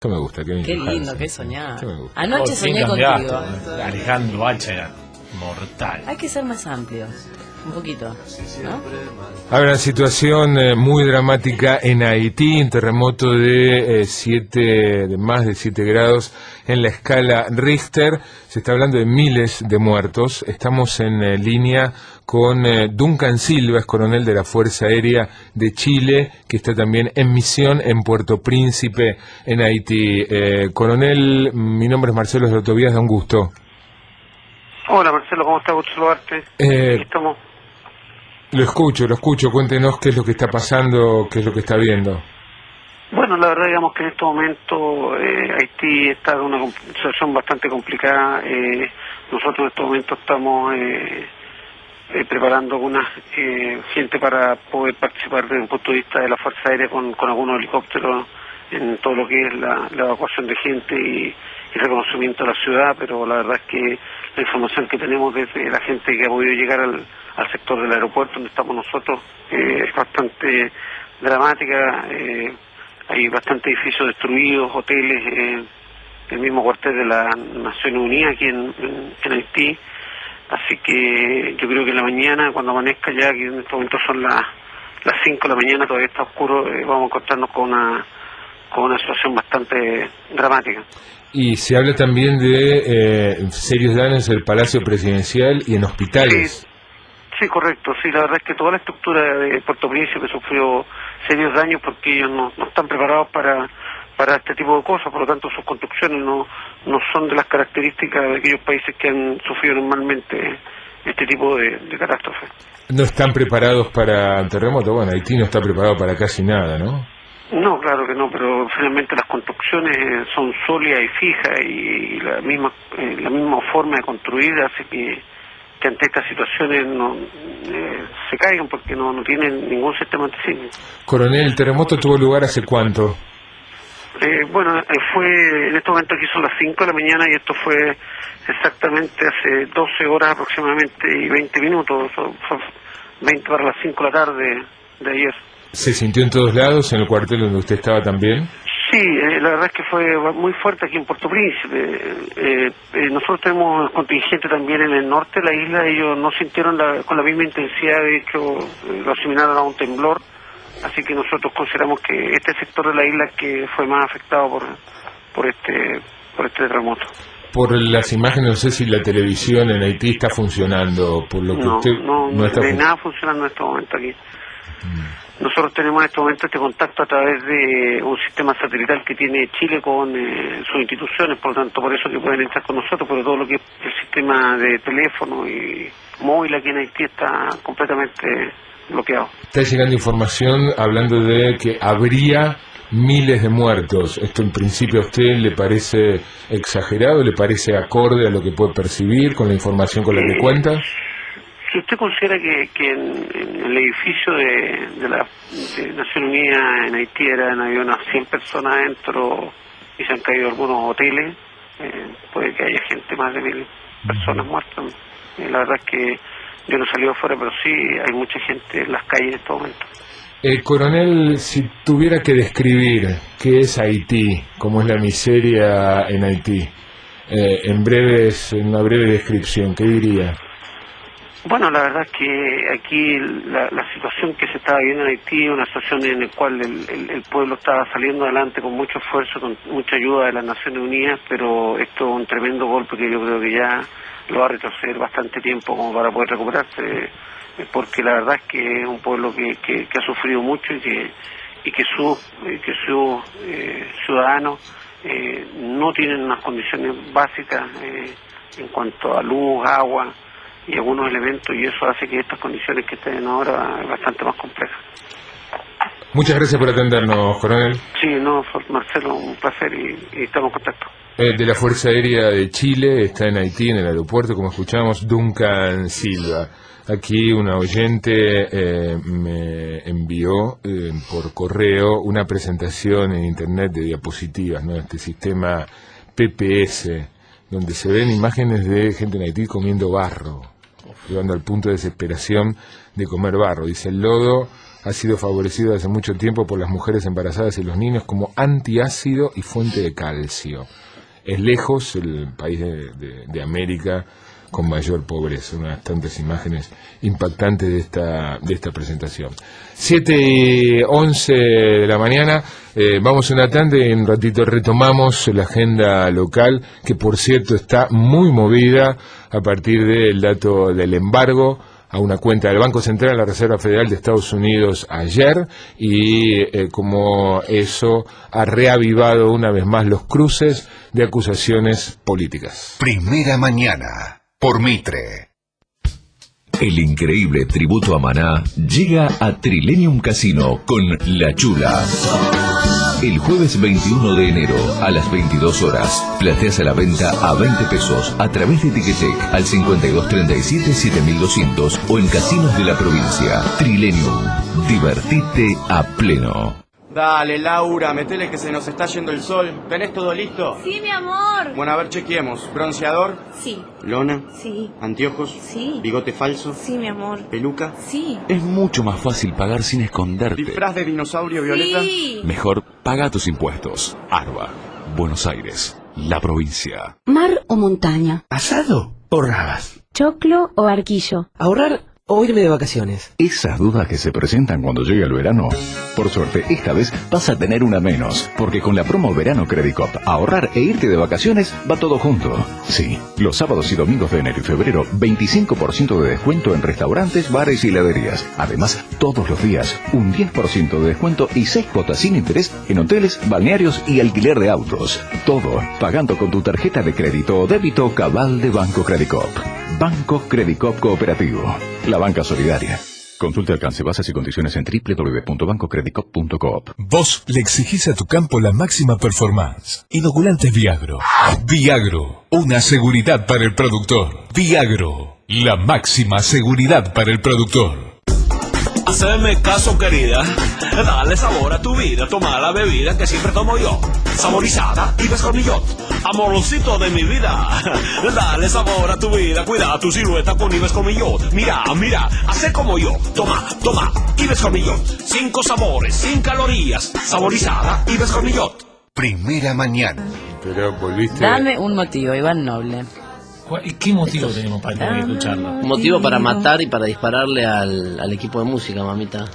Eso me gusta. Qué lindo, qué soñar. Anoche soñé contigo. Alejandro Hacha era mortal. Hay que ser más amplios. Un poquito, ¿no? Ahora, situación muy dramática en Haití, un terremoto de más de 7 grados en la escala Richter. Se está hablando de miles de muertos. Estamos en línea con Duncan Silva, es coronel de la Fuerza Aérea de Chile, que está también en misión en Puerto Príncipe, en Haití. Coronel, mi nombre es Marcelo Slotovías, da un gusto. Hola Marcelo, ¿cómo está? Gusto saludarte. Aquí estamos. Lo escucho, cuéntenos qué es lo que está pasando, qué es lo que está viendo. Bueno, la verdad, digamos que en este momento Haití está en una situación bastante complicada. Nosotros en este momento estamos preparando alguna gente para poder participar desde un punto de vista de la Fuerza Aérea con algunos helicópteros en todo lo que es la evacuación de gente y reconocimiento de la ciudad, pero la verdad es que la información que tenemos desde la gente que ha podido llegar al sector del aeropuerto donde estamos nosotros es bastante dramática. Hay bastantes edificios destruidos, hoteles, el mismo cuartel de la Naciones Unidas aquí en Haití. Así que yo creo que en la mañana, cuando amanezca ya, que en este momento son las 5 de la mañana, todavía está oscuro, vamos a encontrarnos con una situación bastante dramática. Y se habla también de serios daños en el Palacio Presidencial y en hospitales. Sí, correcto. Sí, la verdad es que toda la estructura de Puerto Príncipe sufrió serios daños porque ellos no están preparados para este tipo de cosas, por lo tanto sus construcciones no son de las características de aquellos países que han sufrido normalmente este tipo de catástrofes. No están preparados para terremotos. Bueno, Haití no está preparado para casi nada, ¿no? No, claro que no, pero finalmente las construcciones son sólidas y fijas y la misma forma de construir hace que ante estas situaciones se caigan porque no tienen ningún sistema antisísmico. Coronel, ¿el terremoto tuvo lugar hace cuánto? Bueno, fue en este momento aquí son las 5 de la mañana y esto fue exactamente hace 12 horas aproximadamente y 20 minutos, fue 20 para las 5 de la tarde de ayer. ¿Se sintió en todos lados, en el cuartel donde usted estaba también? Sí, la verdad es que fue muy fuerte aquí en Puerto Príncipe. Nosotros tenemos contingente también en el norte de la isla, ellos no sintieron con la misma intensidad, de hecho lo asimilaron a un temblor, así que nosotros consideramos que este sector de la isla que fue más afectado por este terremoto. Por las imágenes, no sé si la televisión en Haití está funcionando, por lo que usted... No está nada funcionando en este momento aquí. Nosotros tenemos en este momento este contacto a través de un sistema satelital que tiene Chile con sus instituciones, por lo tanto, por eso que pueden entrar con nosotros, pero todo lo que es el sistema de teléfono y móvil aquí en Haití está completamente bloqueado. Está llegando información hablando de que habría miles de muertos. ¿Esto en principio a usted le parece exagerado? ¿Le parece acorde a lo que puede percibir con la información con la que cuenta? Si usted considera que en el edificio de Naciones Unidas en Haití había unas 100 personas adentro y se han caído algunos hoteles, puede que haya gente, más de 1000 personas muertas. La verdad es que yo no he salido afuera, pero sí hay mucha gente en las calles en este momento. Coronel, si tuviera que describir qué es Haití, cómo es la miseria en Haití, en una breve descripción, ¿qué diría? Bueno, la verdad es que aquí la situación que se estaba viviendo en Haití es una situación en la cual el pueblo estaba saliendo adelante con mucho esfuerzo, con mucha ayuda de las Naciones Unidas, pero esto es un tremendo golpe que yo creo que ya lo va a retroceder bastante tiempo como para poder recuperarse, porque la verdad es que es un pueblo que ha sufrido mucho y que sus ciudadanos no tienen unas condiciones básicas en cuanto a luz, agua y algunos elementos, y eso hace que estas condiciones que estén ahora es bastante más complejas. Muchas gracias por atendernos, coronel. Sí, Marcelo, un placer y estamos en contacto. De la Fuerza Aérea de Chile, está en Haití, en el aeropuerto, como escuchamos, Duncan Silva. Aquí una oyente me envió por correo una presentación en internet de diapositivas, ¿no? Este sistema PPS, donde se ven imágenes de gente en Haití comiendo barro, llegando al punto de desesperación de comer barro. Dice, el lodo ha sido favorecido hace mucho tiempo por las mujeres embarazadas y los niños como antiácido y fuente de calcio. Es lejos el país de América con mayor pobreza. Unas tantas imágenes impactantes de esta presentación. 7:11 de la mañana, vamos a una tanda y en un ratito retomamos la agenda local, que por cierto está muy movida a partir del dato del embargo a una cuenta del Banco Central de la Reserva Federal de Estados Unidos ayer, y como eso ha reavivado una vez más los cruces de acusaciones políticas. Primera mañana, por Mitre. El increíble tributo a Maná llega a Trilenium Casino con La Chula. El jueves 21 de enero a las 22 horas, plateas a la venta a 20 pesos a través de Ticketek al 5237-7200 o en casinos de la provincia. Trilenium, divertite a pleno. Dale, Laura, metele que se nos está yendo el sol. ¿Tenés todo listo? Sí, mi amor. Bueno, a ver, chequeemos. ¿Bronceador? Sí. ¿Lona? Sí. ¿Anteojos? Sí. ¿Bigote falso? Sí, mi amor. ¿Peluca? Sí. Es mucho más fácil pagar sin esconderte. ¿Disfraz de dinosaurio, Violeta? Sí. Mejor paga tus impuestos. Arba, Buenos Aires, la provincia. ¿Mar o montaña? ¿Asado o rabas? ¿Choclo o barquillo? ¿Ahorrar o irme de vacaciones? Esas dudas que se presentan cuando llega el verano. Por suerte, esta vez vas a tener una menos, porque con la promo Verano Credit Cop, ahorrar e irte de vacaciones va todo junto. Sí, los sábados y domingos de enero y febrero, 25% de descuento en restaurantes, bares y heladerías. Además, todos los días, un 10% de descuento y 6 cuotas sin interés en hoteles, balnearios y alquiler de autos. Todo pagando con tu tarjeta de crédito o débito Cabal de Banco Credit Cop. Banco Credit Cop Cooperativo. La banca solidaria. Consulte alcance, bases y condiciones en www.bancocreditcop.coop. Vos le exigís a tu campo la máxima performance. Inoculantes Viagro. Viagro, una seguridad para el productor. Viagro, la máxima seguridad para el productor. Haceme caso, querida, dale sabor a tu vida, toma la bebida que siempre tomo yo, saborizada y Ibescomillot, amorcito de mi vida, dale sabor a tu vida, cuida tu silueta con Ibescomillot, mira, hace como yo, toma, Ibescomillot, 5 sabores, 5 calorías, saborizada y Ibescomillot. Primera mañana. Pero volviste... Dame un motivo, Iván Noble. ¿Qué motivo tenemos para tener que escucharlo? Un motivo para matar y para dispararle al equipo de música, mamita.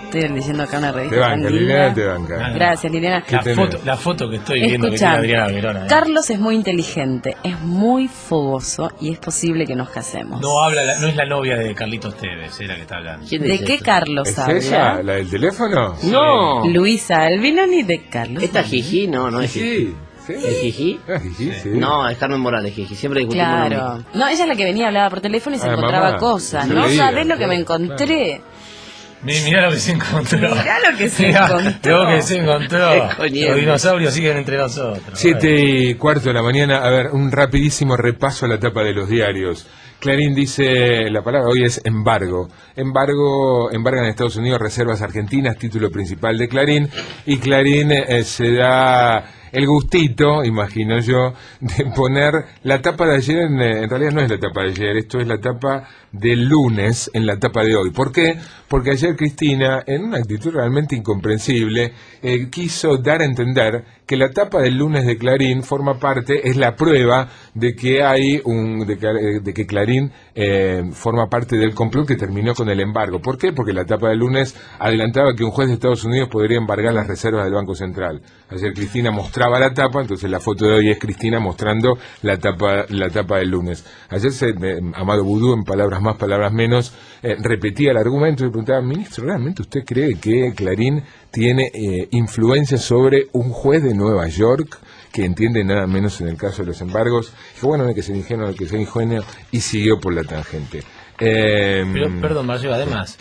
Estoy leyendo acá una revista. Te banca, Liliana, te banca. Gracias, Liliana. La foto que estoy viendo que Escuchá, tiene Adriana Verona. Carlos es muy inteligente, es muy fogoso y es posible que nos casemos. No es la novia de Carlitos Tevez, es la que está hablando. ¿De qué Carlos ¿Es habla? ella? ¿La del teléfono? No. Luisa Albino ni de Carlos. Esta Jiji, no es Jiji. Sí. ¿Es Jiji? Sí. No, es Carmen Morales, Jiji. Siempre discutimos. Claro. No, ella es la que venía, hablaba por teléfono y se encontraba mamá, cosas. no No le sabés digas, lo que me encontré. Mirá lo que se encontró. Mirá lo que se encontró. Lo que se encontró. Los dinosaurios siguen entre nosotros. 7:15 de la mañana. A ver, un rapidísimo repaso a la tapa de los diarios. Clarín dice, la palabra hoy es embargo. Embargan en Estados Unidos reservas argentinas, título principal de Clarín. Y Clarín se da el gustito, imagino yo, de poner la tapa de ayer, en realidad no es la tapa de ayer, esto es la tapa del lunes en la tapa de hoy. ¿Por qué? Porque ayer Cristina, en una actitud realmente incomprensible, quiso dar a entender que la tapa del lunes de Clarín forma parte, es la prueba de que hay de que Clarín forma parte del complot que terminó con el embargo. ¿Por qué? Porque la tapa del lunes adelantaba que un juez de Estados Unidos podría embargar las reservas del Banco Central. Ayer Cristina mostraba la tapa, entonces la foto de hoy es Cristina mostrando la tapa del lunes. Ayer Amado Boudou, en palabras más, palabras menos, repetía el argumento y preguntaba, ministro, ¿realmente usted cree que Clarín tiene influencia sobre un juez de Nueva York que entiende nada menos en el caso de los embargos? Dijo, bueno, no hay que ser ingenuo, hay que ser ingenuo, y siguió por la tangente. Pero, perdón, Marcelo, además,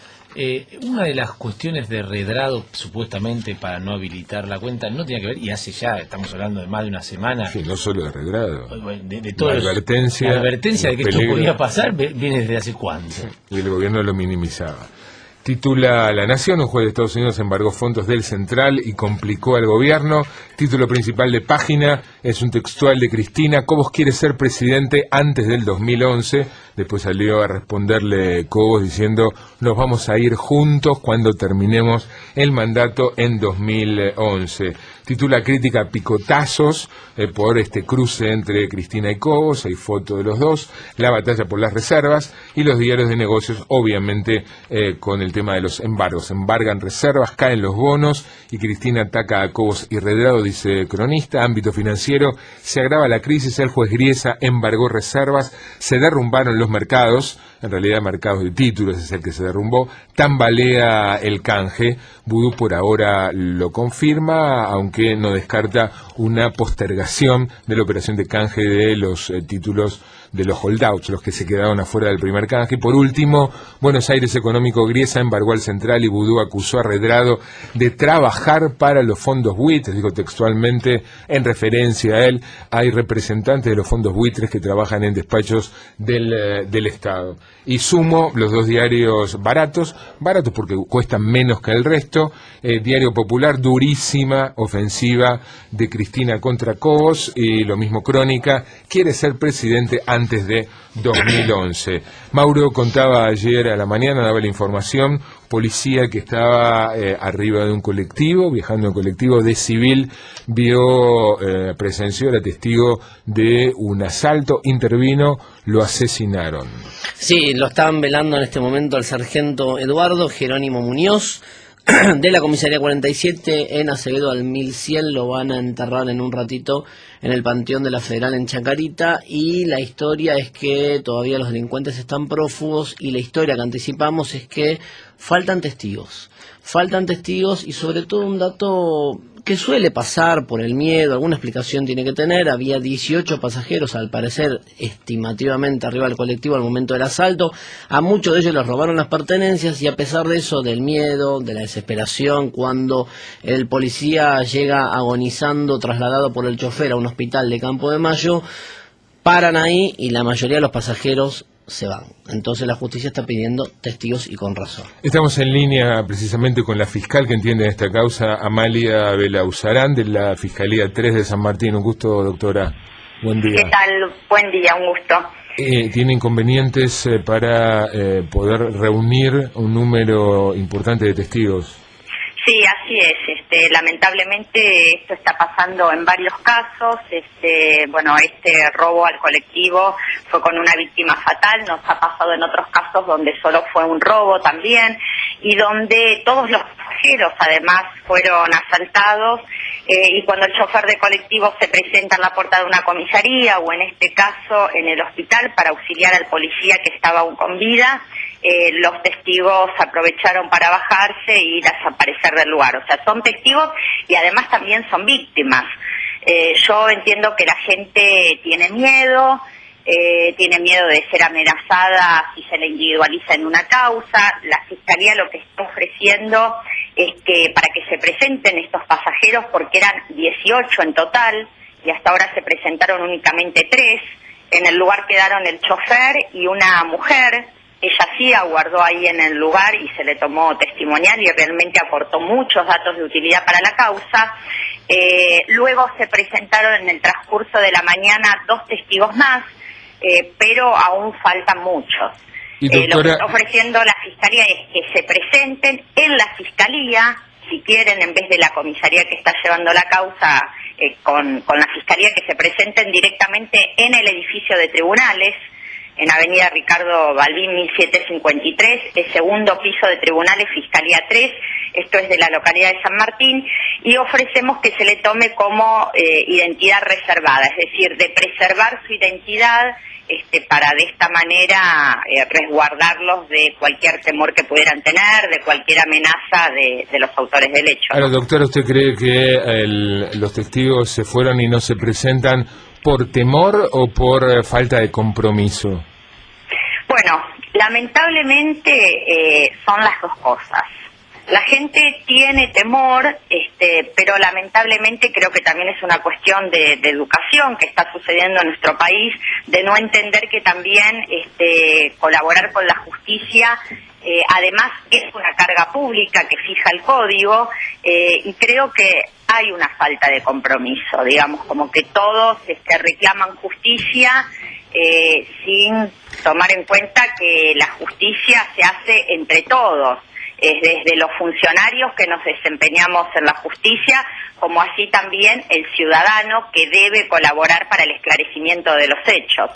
una de las cuestiones de redrado, supuestamente para no habilitar la cuenta, no tenía que ver, y hace ya, estamos hablando de más de una semana. Sí, no solo de redrado. De todo la advertencia de que esto podía pasar viene desde hace cuánto. Sí, y el gobierno lo minimizaba. Titula La Nación, un juez de Estados Unidos embargó fondos del Central y complicó al gobierno. Título principal de página, Es un textual de Cristina. Cobos quiere ser presidente antes del 2011. Después salió a responderle Cobos diciendo: nos vamos a ir juntos cuando terminemos el mandato en 2011. Titula crítica picotazos por este cruce entre Cristina y Cobos. Hay foto de los dos, la batalla por las reservas y los diarios de negocios, obviamente con el tema de los embargos. Embargan reservas, caen los bonos y Cristina ataca a Cobos y Redrado, dice cronista. Ámbito financiero, se agrava la crisis, el juez Griesa embargó reservas, se derrumbaron los mercados, en realidad mercados de títulos es el que se derrumbó, tambalea el canje. Vudú por ahora lo confirma, aunque no descarta una postergación de la operación de canje de los títulos de los holdouts, los que se quedaron afuera del primer canje. Y por último, Buenos Aires Económico, Griesa embargó al Central y Vudú acusó a Redrado de trabajar para los fondos buitres, dijo textualmente en referencia a él. Hay representantes de los fondos buitres que trabajan en despachos del Estado. Y Sumo, los dos diarios baratos porque cuestan menos que el resto. Diario Popular, durísima ofensiva de Cristina contra Cobos, y lo mismo Crónica, quiere ser presidente antes de 2011. Mauro contaba ayer a la mañana, daba la información, policía que estaba arriba de un colectivo, viajando en colectivo de civil, presenció, era testigo de un asalto, intervino, lo asesinaron. Sí, lo están velando en este momento al sargento Eduardo Jerónimo Muñoz, de la comisaría 47 en Acevedo al 1100. Lo van a enterrar en un ratito en el Panteón de la Federal en Chacarita, y la historia es que todavía los delincuentes están prófugos, y la historia que anticipamos es que faltan testigos y sobre todo un dato que suele pasar por el miedo, alguna explicación tiene que tener. Había 18 pasajeros, al parecer estimativamente arriba del colectivo al momento del asalto. A muchos de ellos les robaron las pertenencias, y a pesar de eso, del miedo, de la desesperación, cuando el policía llega agonizando, trasladado por el chofer a un hospital de Campo de Mayo, paran ahí y la mayoría de los pasajeros se van. Entonces la justicia está pidiendo testigos, y con razón. Estamos en línea precisamente con la fiscal que entiende esta causa, Amalia Belauzarán, de la Fiscalía 3 de San Martín. Un gusto, doctora. Buen día. ¿Qué tal? Buen día, un gusto. ¿Tiene inconvenientes para poder reunir un número importante de testigos? Sí, así es. Lamentablemente esto está pasando en varios casos. Este robo al colectivo fue con una víctima fatal. Nos ha pasado en otros casos donde solo fue un robo también, y donde todos los pasajeros además fueron asaltados, y cuando el chofer de colectivo se presenta en la puerta de una comisaría, o en este caso en el hospital, para auxiliar al policía que estaba aún con vida, los testigos aprovecharon para bajarse y desaparecer del lugar. O sea, son testigos y además también son víctimas. Yo entiendo que la gente tiene miedo de ser amenazada si se le individualiza en una causa. La Fiscalía lo que está ofreciendo es que para que se presenten estos pasajeros, porque eran 18 en total y hasta ahora se presentaron únicamente 3, en el lugar quedaron el chofer y una mujer. Ella sí aguardó ahí en el lugar y se le tomó testimonial y realmente aportó muchos datos de utilidad para la causa. Luego se presentaron en el transcurso de la mañana 2 testigos más, pero aún faltan muchos. Lo que está ofreciendo la Fiscalía es que se presenten en la Fiscalía, si quieren, en vez de la comisaría que está llevando la causa con la Fiscalía, que se presenten directamente en el edificio de tribunales, en Avenida Ricardo Balbín 1753, el segundo piso de tribunales, Fiscalía 3, esto es de la localidad de San Martín, y ofrecemos que se le tome como identidad reservada, es decir, de preservar su identidad para de esta manera resguardarlos de cualquier temor que pudieran tener, de cualquier amenaza de los autores del hecho. Ahora, doctora, ¿usted cree que los testigos se fueron y no se presentan por temor o por falta de compromiso? Bueno, lamentablemente son las dos cosas. La gente tiene temor, pero lamentablemente creo que también es una cuestión de educación que está sucediendo en nuestro país, de no entender que también colaborar con la justicia además es una carga pública que fija el código, y creo que hay una falta de compromiso, digamos, como que todos reclaman justicia sin tomar en cuenta que la justicia se hace entre todos, desde los funcionarios que nos desempeñamos en la justicia, como así también el ciudadano que debe colaborar para el esclarecimiento de los hechos.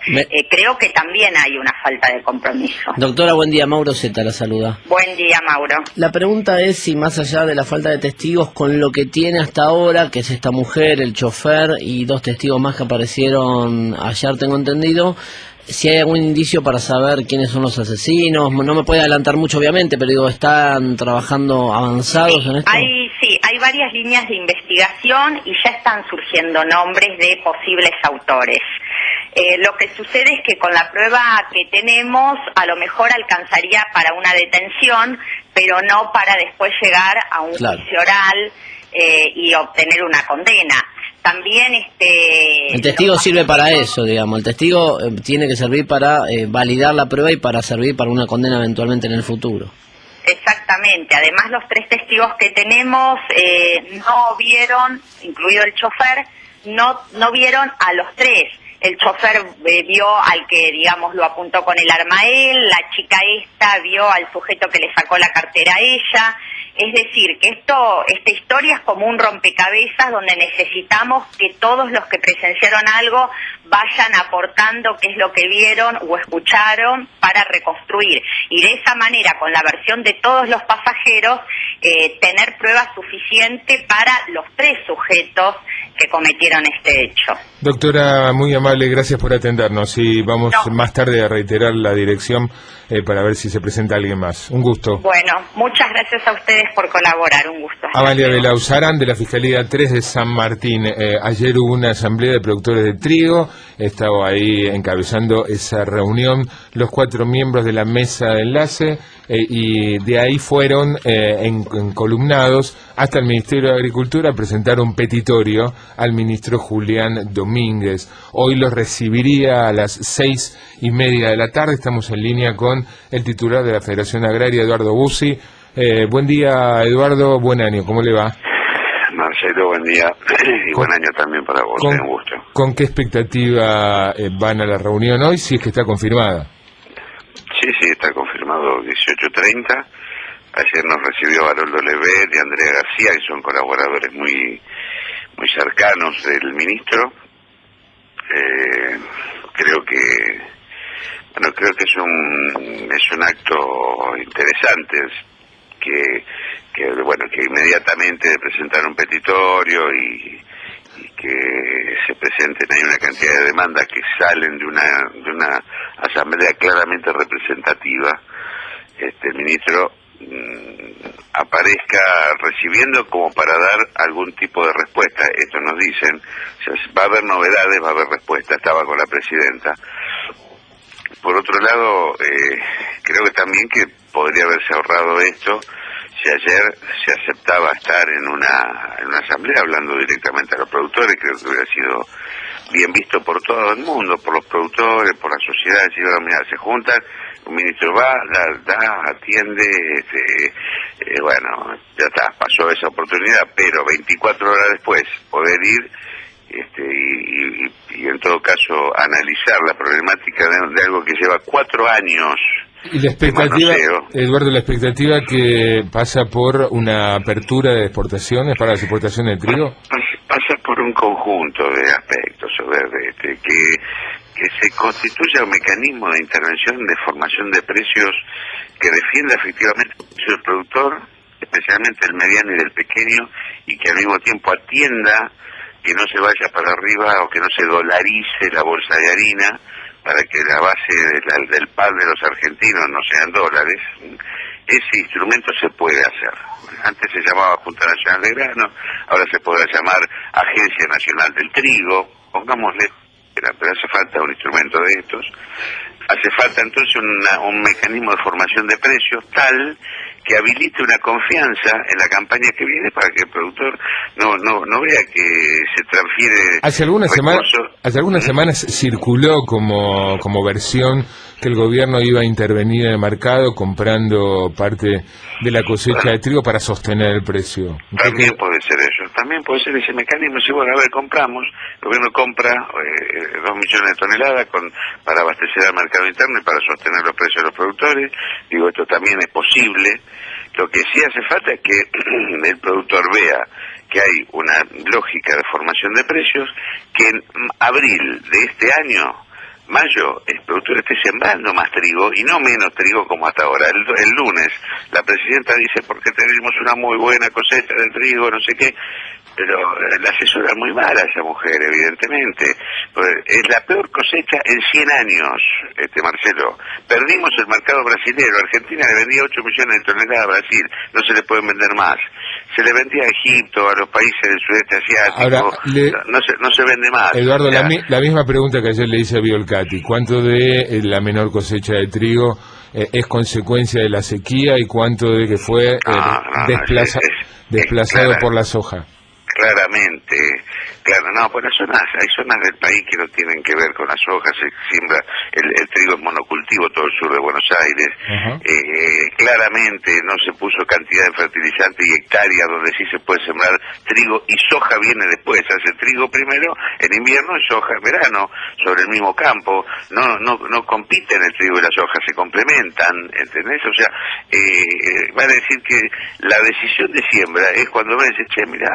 Creo que también hay una falta de compromiso. Doctora, buen día. Mauro Zeta la saluda. Buen día, Mauro. La pregunta es si más allá de la falta de testigos, con lo que tiene hasta ahora, que es esta mujer, el chofer y 2 testigos más que aparecieron ayer, tengo entendido, si hay algún indicio para saber quiénes son los asesinos. No me puede adelantar mucho, obviamente, pero digo, ¿están trabajando avanzados en esto? Hay varias líneas de investigación y ya están surgiendo nombres de posibles autores. Lo que sucede es que con la prueba que tenemos, a lo mejor alcanzaría para una detención, pero no para después llegar a un juicio oral y obtener una condena. También el testigo sirve para eso, digamos. El testigo tiene que servir para validar la prueba y para servir para una condena eventualmente en el futuro. Exactamente. Además, los 3 testigos que tenemos no vieron, incluido el chofer, no vieron a los 3. El chofer vio al que, digamos, lo apuntó con el arma a él, la chica esta vio al sujeto que le sacó la cartera a ella. Es decir, que esta historia es como un rompecabezas donde necesitamos que todos los que presenciaron algo vayan aportando qué es lo que vieron o escucharon para reconstruir. Y de esa manera, con la versión de todos los pasajeros, tener pruebas suficientes para los 3 sujetos que cometieron este hecho. Doctora, muy amable, gracias por atendernos y vamos más tarde a reiterar la dirección para ver si se presenta alguien más. Un gusto. Bueno, muchas gracias a ustedes por colaborar, un gusto. Amalia Belauzarán, de la Fiscalía 3 de San Martín. Ayer hubo una asamblea de productores de trigo, estaba ahí encabezando esa reunión los 4 miembros de la mesa de enlace y de ahí fueron encolumnados hasta el Ministerio de Agricultura a presentar un petitorio al ministro Julián Domínguez. Hoy los recibiría a las 6:30 de la tarde. Estamos en línea con el titular de la Federación Agraria, Eduardo Bussi. Buen día, Eduardo, buen año, ¿cómo le va? Marcelo, buen día y buen año también para vos, un gusto. ¿Con qué expectativa van a la reunión hoy, si es que está confirmada? Sí, está confirmado 18:30. Ayer nos recibió Haroldo Levet y Andrea García, que son colaboradores muy cercanos del ministro. Creo que es un acto interesante, que inmediatamente presentaron un petitorio y que se presenten ahí una cantidad de demandas que salen de una asamblea claramente representativa. El ministro aparezca recibiendo como para dar algún tipo de respuesta. Esto nos dicen, va a haber novedades, va a haber respuesta. Estaba con la presidenta. Por otro lado, creo que también que podría haberse ahorrado esto si ayer se aceptaba estar en una asamblea hablando directamente a los productores. Creo que hubiera sido bien visto por todo el mundo, por los productores, por la sociedad. Si mira, se juntan, un ministro va, da, atiende, bueno, ya está, pasó esa oportunidad, pero 24 horas después poder ir y en todo caso analizar la problemática de algo que lleva 4 años. Y la expectativa, Eduardo, la expectativa que pasa por una apertura de exportaciones para las exportaciones de trigo. Pasa por un conjunto de aspectos, que se constituya un mecanismo de intervención de formación de precios que defienda efectivamente el precio del productor, especialmente el mediano y del pequeño, y que al mismo tiempo atienda que no se vaya para arriba o que no se dolarice la bolsa de harina para que la base del pan de los argentinos no sean dólares. Ese instrumento se puede hacer. Antes se llamaba Junta Nacional de Grano, ahora se podrá llamar Agencia Nacional del Trigo, pongámosle, pero hace falta un instrumento de estos. Hace falta entonces un mecanismo de formación de precios tal que habilite una confianza en la campaña que viene para que el productor no vea que se transfiere. Hace algunas semanas circuló como versión que el gobierno iba a intervenir en el mercado comprando parte de la cosecha de trigo para sostener el precio. También puede ser eso, también puede ser ese mecanismo. Si bueno, a ver, compramos, el gobierno compra 2 millones de toneladas para abastecer al mercado interno y para sostener los precios de los productores. Digo, esto también es posible. Lo que sí hace falta es que el productor vea que hay una lógica de formación de precios, que en abril de este año, mayo, el productor esté sembrando más trigo y no menos trigo como hasta ahora. El lunes la presidenta dice porque tenemos una muy buena cosecha de trigo, no sé qué, pero la asesora es muy mala esa mujer, evidentemente. Es la peor cosecha en 100 años, Marcelo. Perdimos el mercado brasilero. Argentina le vendía 8 millones de toneladas a Brasil, no se le pueden vender más. Se le vendía a Egipto, a los países del sudeste asiático. Ahora, no se vende más. Eduardo, la misma pregunta que ayer le hice a Biolcati. ¿Cuánto de la menor cosecha de trigo es consecuencia de la sequía y cuánto de que fue desplazado por la soja? Claramente, claro, no, pues hay zonas del país que no tienen que ver con las hojas, se siembra el trigo en monocultivo, todo el sur de Buenos Aires. Claramente no se puso cantidad de fertilizante y hectáreas donde sí se puede sembrar trigo, y soja viene después, hace trigo primero en invierno y soja en verano sobre el mismo campo. No compiten el trigo y la soja, se complementan, ¿entendés? O sea, van a decir que la decisión de siembra es cuando ves, che, mirá,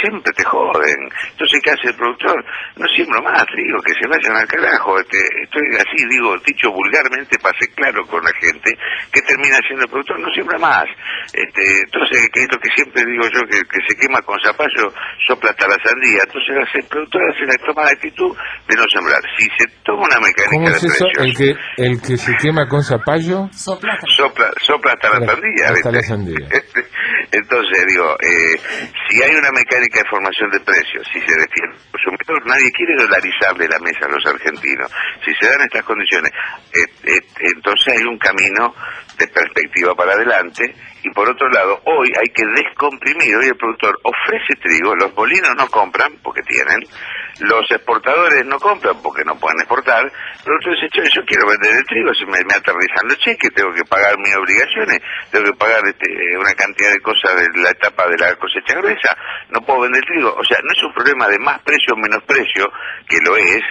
siempre te joden. Entonces, ¿qué hace el productor? No siembro más trigo, que se vayan al carajo. Estoy así, dicho vulgarmente, para ser claro con la gente. ¿Qué termina haciendo el productor? No siembra más. Entonces, que es lo que siempre digo yo, que se quema con zapallo, sopla hasta la sandía. Entonces, el productor toma la actitud de no sembrar. Si se toma una mecánica ¿Cómo es de eso? precios... ¿El que se quema con zapallo? Sopla hasta la sandía. Hasta la sandía. Entonces, si hay una mecánica de formación de precios, si se defiende el consumidor, nadie quiere dolarizarle la mesa a los argentinos. Si se dan estas condiciones, entonces hay un camino de perspectiva para adelante. Y por otro lado, hoy hay que descomprimir. Hoy el productor ofrece trigo, los molinos no compran porque tienen, los exportadores no compran porque no pueden exportar. El productor dice, yo quiero vender el trigo, se me aterrizan los cheques, tengo que pagar mis obligaciones, tengo que pagar una cantidad de cosas de la etapa de la cosecha gruesa, no puedo vender trigo. O sea, no es un problema de más precio o menos precio, que lo es,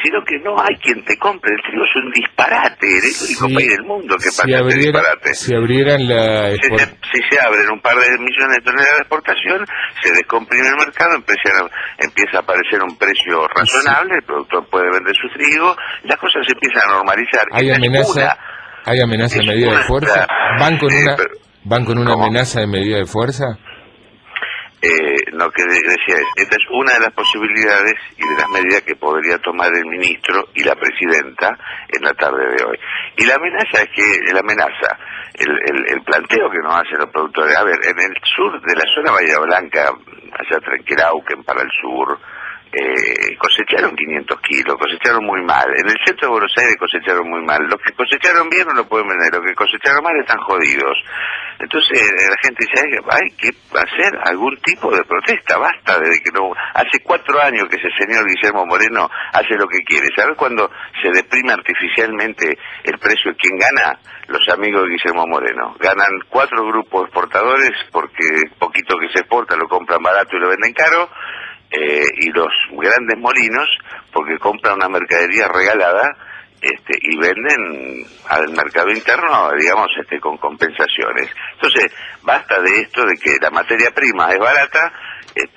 sino que no hay quien te compre. El trigo es un disparate, es el único país del mundo que pasa este disparate. Si abrieran si se abren un par de millones de toneladas de exportación, se descomprime el mercado, empieza a aparecer un precio razonable, el productor puede vender su trigo, las cosas se empiezan a normalizar. ¿Hay amenaza de medida de fuerza? ¿Van con una amenaza de medida de fuerza? Lo que decía esta es una de las posibilidades y de las medidas que podría tomar el ministro y la presidenta en la tarde de hoy. Y la amenaza es que, el planteo que nos hacen los productores, a ver, en el sur de la zona Bahía Blanca, allá Trenquelauquen para el sur, cosecharon 500 kilos, cosecharon muy mal. En el centro de Buenos Aires cosecharon muy mal. Los que cosecharon bien no lo pueden vender, los que cosecharon mal están jodidos. Entonces la gente dice, hay que hacer algún tipo de protesta, basta de que no... Hace 4 años que ese señor Guillermo Moreno hace lo que quiere. ¿Sabes cuando se deprime artificialmente el precio? ¿Quién gana? Los amigos de Guillermo Moreno. Ganan 4 grupos exportadores porque poquito que se exporta lo compran barato y lo venden caro. Y los grandes molinos porque compran una mercadería regalada y venden al mercado interno, digamos, con compensaciones. Entonces, basta de esto de que la materia prima es barata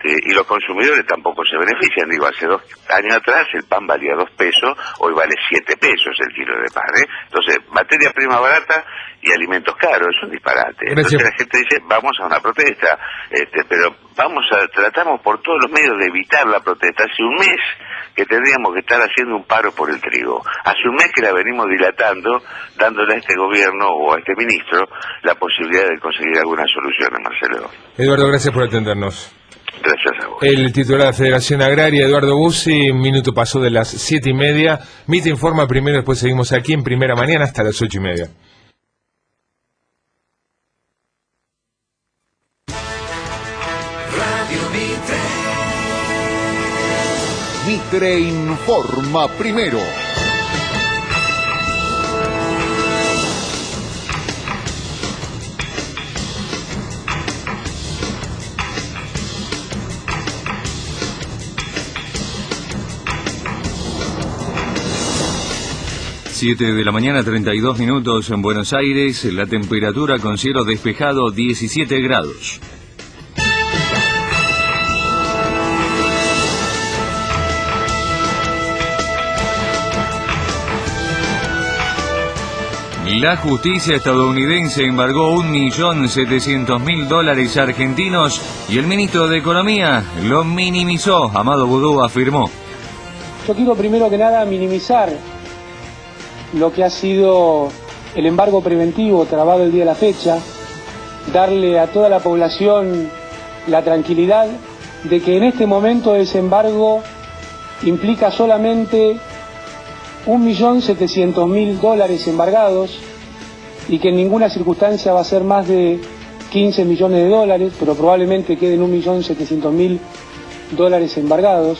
y los consumidores tampoco se benefician. Digo, hace 2 años atrás el pan valía 2 pesos, hoy vale 7 pesos el kilo de pan, Entonces, materia prima barata y alimentos caros, es un disparate. Gracias. Entonces la gente dice, vamos a una protesta, pero tratamos por todos los medios de evitar la protesta. Hace un mes que tendríamos que estar haciendo un paro por el trigo. Hace un mes que la venimos dilatando, dándole a este gobierno o a este ministro la posibilidad de conseguir algunas soluciones, Marcelo. Eduardo, gracias por atendernos. Gracias a vos. El titular de la Federación Agraria, Eduardo Bussi, un minuto pasó de las 7:30. Mite informa primero, después seguimos aquí en Primera Mañana hasta las 8:30. Mitre informa primero. 7 de la mañana, 32 minutos en Buenos Aires, la temperatura con cielo despejado 17 grados. La justicia estadounidense embargó $1.700.000 argentinos y el ministro de Economía lo minimizó. Amado Boudou afirmó: yo quiero primero que nada minimizar lo que ha sido el embargo preventivo trabado el día de la fecha, darle a toda la población la tranquilidad de que en este momento ese embargo implica solamente $1.700.000 embargados y que en ninguna circunstancia va a ser más de $15 millones, pero probablemente queden $1.700.000 embargados.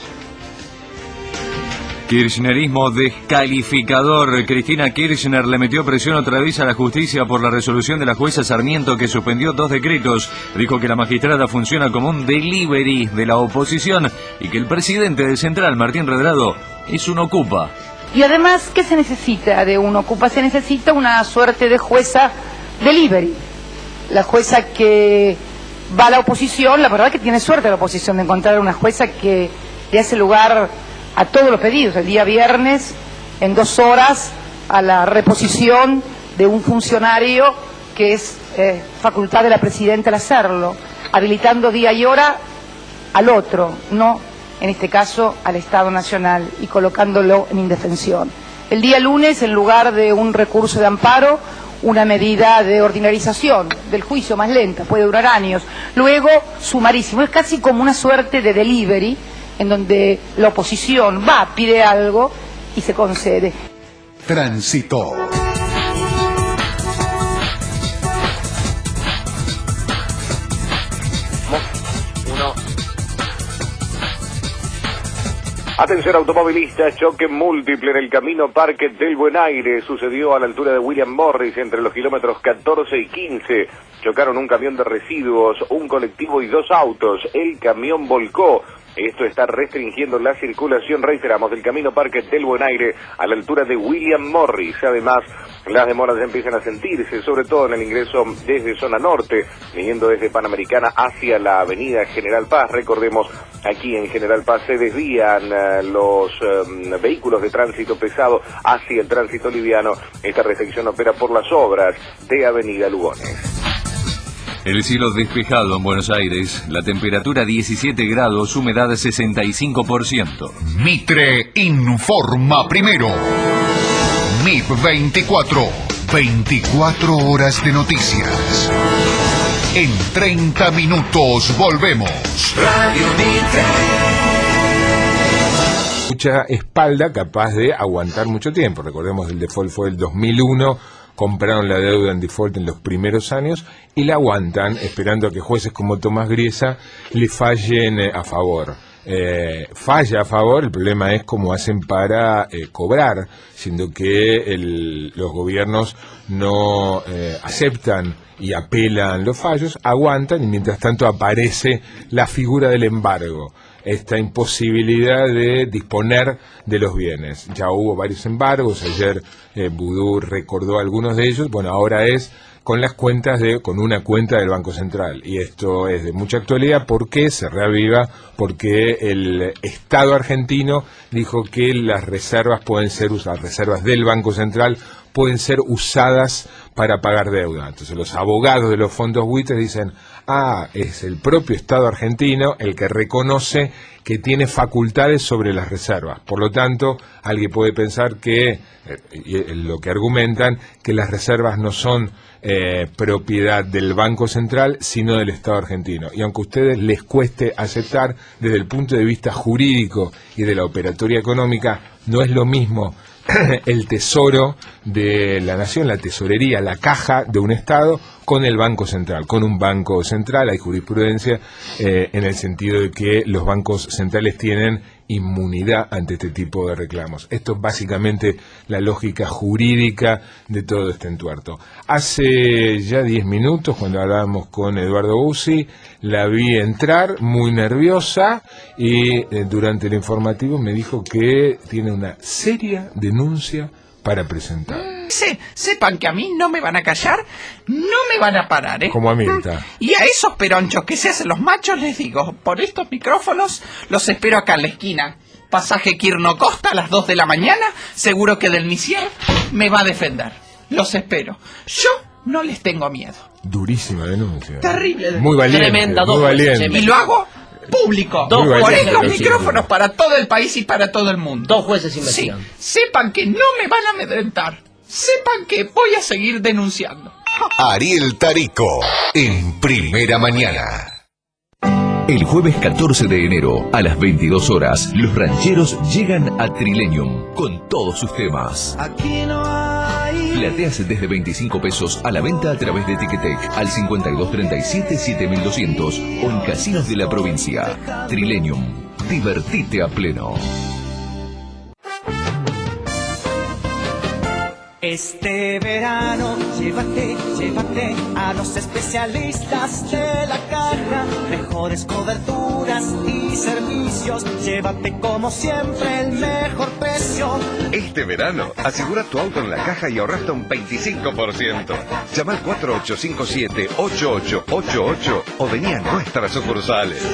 Kirchnerismo descalificador. Cristina Kirchner le metió presión otra vez a la justicia por la resolución de la jueza Sarmiento que suspendió 2 decretos. Dijo que la magistrada funciona como un delivery de la oposición y que el presidente del Central, Martín Redrado, es un ocupa. Y además, ¿qué se necesita de un ocupa? Se necesita una suerte de jueza delivery. La jueza que va a la oposición, la verdad que tiene suerte la oposición de encontrar una jueza que le hace lugar a todos los pedidos. El día viernes, en 2 horas, a la reposición de un funcionario que es facultad de la presidenta el hacerlo, habilitando día y hora al otro, no en este caso al Estado Nacional, y colocándolo en indefensión. El día lunes, en lugar de un recurso de amparo, una medida de ordinarización del juicio más lenta, puede durar años. Luego, sumarísimo. Es casi como una suerte de delivery, en donde la oposición va, pide algo y se concede. Tránsito. Atención automovilistas, choque múltiple en el camino Parque del Buen Aire. Sucedió a la altura de William Morris, entre los kilómetros 14 y 15. Chocaron un camión de residuos, un colectivo y 2 autos. El camión volcó. Esto está restringiendo la circulación, reiteramos, del camino Parque del Buen Aire a la altura de William Morris. Además, las demoras ya empiezan a sentirse, sobre todo en el ingreso desde zona norte, viniendo desde Panamericana hacia la avenida General Paz. Recordemos, aquí en General Paz se desvían los vehículos de tránsito pesado hacia el tránsito liviano. Esta restricción opera por las obras de avenida Lugones. El cielo despejado en Buenos Aires, la temperatura 17 grados, humedad 65%. Mitre informa primero. MIP 24, 24 horas de noticias. En 30 minutos volvemos. Radio Mitre. Mucha espalda capaz de aguantar mucho tiempo. Recordemos, el default fue el 2001. Compraron la deuda en default en los primeros años y la aguantan esperando a que jueces como Tomás Griesa le fallen a favor. Falla a favor, el problema es cómo hacen para cobrar, siendo que los gobiernos no aceptan y apelan los fallos, aguantan y mientras tanto aparece la figura del embargo. Esta imposibilidad de disponer de los bienes. Ya hubo varios embargos, ayer Boudou recordó algunos de ellos. Bueno, ahora es con las cuentas con una cuenta del Banco Central, y esto es de mucha actualidad porque se reaviva, porque el Estado argentino dijo que las reservas pueden ser usadas, reservas del Banco Central pueden ser usadas para pagar deuda. Entonces los abogados de los fondos buitres dicen: es el propio Estado argentino el que reconoce que tiene facultades sobre las reservas. Por lo tanto, alguien puede pensar que, lo que argumentan, que las reservas no son propiedad del Banco Central, sino del Estado argentino. Y aunque a ustedes les cueste aceptar, desde el punto de vista jurídico y de la operatoria económica, no es lo mismo el tesoro de la nación, la tesorería, la caja de un Estado, con el Banco Central. Con un Banco Central hay jurisprudencia en el sentido de que los bancos centrales tienen inmunidad ante este tipo de reclamos. Esto es básicamente la lógica jurídica de todo este entuerto. Hace ya 10 minutos, cuando hablábamos con Eduardo Bussi, la vi entrar muy nerviosa y durante el informativo me dijo que tiene una seria denuncia para presentar. Sepan que a mí no me van a callar, no me van a parar, ¿eh? Como a Mirta. Y a esos peronchos que se hacen los machos les digo, por estos micrófonos los espero acá en la esquina. Pasaje Quirno Costa a las 2 de la mañana, seguro que Del Misier me va a defender. Los espero. Yo no les tengo miedo. Durísima denuncia. Terrible. Muy valiente. Tremenda, muy valiente. Y lo hago público. Por estos micrófonos para todo el país y para todo el mundo. 2 jueces investigan. Sí, sepan que no me van a amedrentar. Sepan que voy a seguir denunciando. Ariel Tarico, en Primera Mañana. El jueves 14 de enero, a las 22 horas, los rancheros llegan a Trilenium con todos sus temas. Aquí no hay. Plateas desde 25 pesos a la venta a través de Ticketek al 5237-7200 o en casinos de la provincia. Trilenium, divertite a pleno. Este verano, llévate a los especialistas de la caja. Mejores coberturas y servicios. Llévate como siempre el mejor precio. Este verano, asegura tu auto en la caja y ahorra hasta un 25%. Llama al 4857-8888 o vení a nuestras sucursales.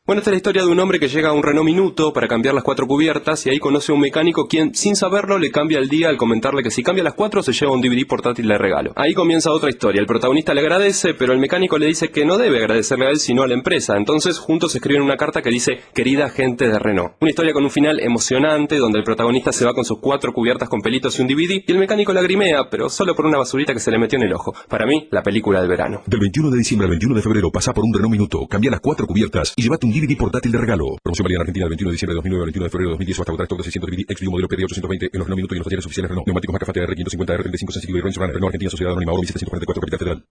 Bueno, esta es la historia de un hombre que llega a un Renault Minuto para cambiar las 4 cubiertas y ahí conoce a un mecánico quien, sin saberlo, le cambia el día al comentarle que si cambia las 4 se lleva un DVD portátil de regalo. Ahí comienza otra historia. El protagonista le agradece, pero el mecánico le dice que no debe agradecerle a él sino a la empresa. Entonces, juntos escriben una carta que dice: querida gente de Renault. Una historia con un final emocionante donde el protagonista se va con sus 4 cubiertas con pelitos y un DVD y el mecánico lagrimea, pero solo por una basurita que se le metió en el ojo. Para mí, la película del verano. Del 21 de diciembre al 21 de febrero pasa por un Renault Minuto, cambia las 4 cubiertas y llévate un DVD portátil de regalo. Promoción válida en Argentina del 21 de diciembre de 2009 al 21 de febrero de 2010 o hasta agotar stock de 600 DVD X-View modelo PD 820 en los Renault Minuto y en los talleres oficiales Renault. Neumáticos marca FATEA R550 R35 Sensitive y Range Runner. Renault Argentina Sociedad Anónima Oro 1744 Capital Federal.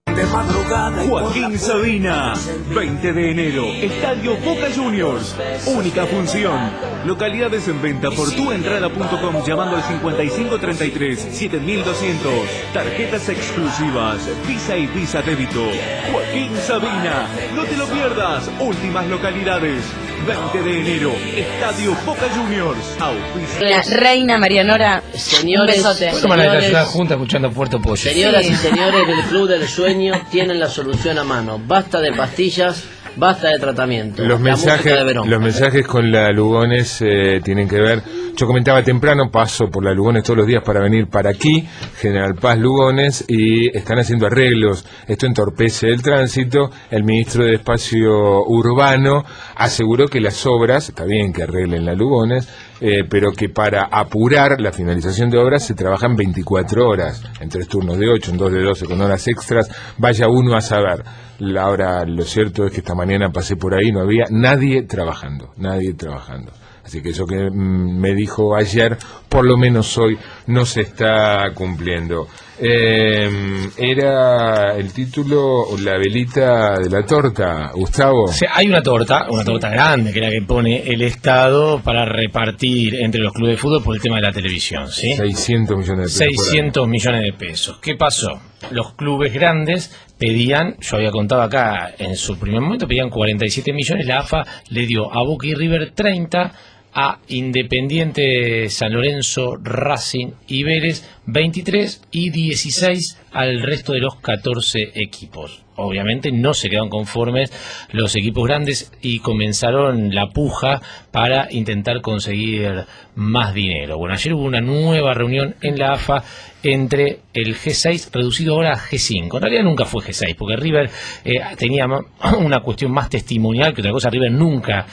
Joaquín Sabina, 20 de enero, Estadio Boca Juniors. Única función. Localidades en venta por tuentrada.com llamando al 5533-7200. Tarjetas exclusivas, Visa y Visa Débito. Joaquín Sabina, no te lo pierdas. Últimas localidades. 20 de enero, Estadio Boca Juniors. La reina Marianora, señores, un besote. Señores, junta escuchando Puerto Pollo. Señoras y señores del Club del Sueño tienen la solución a mano. Basta de pastillas, basta de tratamiento. Los mensajes con la Lugones tienen que ver. Yo comentaba temprano, paso por la Lugones todos los días para venir para aquí, General Paz Lugones, y están haciendo arreglos. Esto entorpece el tránsito. El ministro de Espacio Urbano aseguró que las obras, está bien que arreglen la Lugones, pero que para apurar la finalización de obras se trabajan 24 horas, en 3 turnos de 8, en 2 de 12, con horas extras. Vaya uno a saber. Ahora, lo cierto es que esta mañana pasé por ahí, no había nadie trabajando. Así que eso que me dijo ayer, por lo menos hoy, no se está cumpliendo. Era el título, la velita de la torta, Gustavo. O sea, hay una torta grande, que es la que pone el Estado para repartir entre los clubes de fútbol por el tema de la televisión, ¿sí? 600 millones de pesos. 600 millones de pesos. ¿Qué pasó? Los clubes grandes pedían, yo había contado acá en su primer momento, pedían 47 millones, la AFA le dio a Boca y River 30, a Independiente, San Lorenzo, Racing y Vélez 23 y 16 al resto de los 14 equipos. Obviamente no se quedaron conformes los equipos grandes y comenzaron la puja para intentar conseguir más dinero. Bueno, ayer hubo una nueva reunión en la AFA entre el G6, reducido ahora a G5. En realidad nunca fue G6, porque River tenía una cuestión más testimonial que otra cosa. River nunca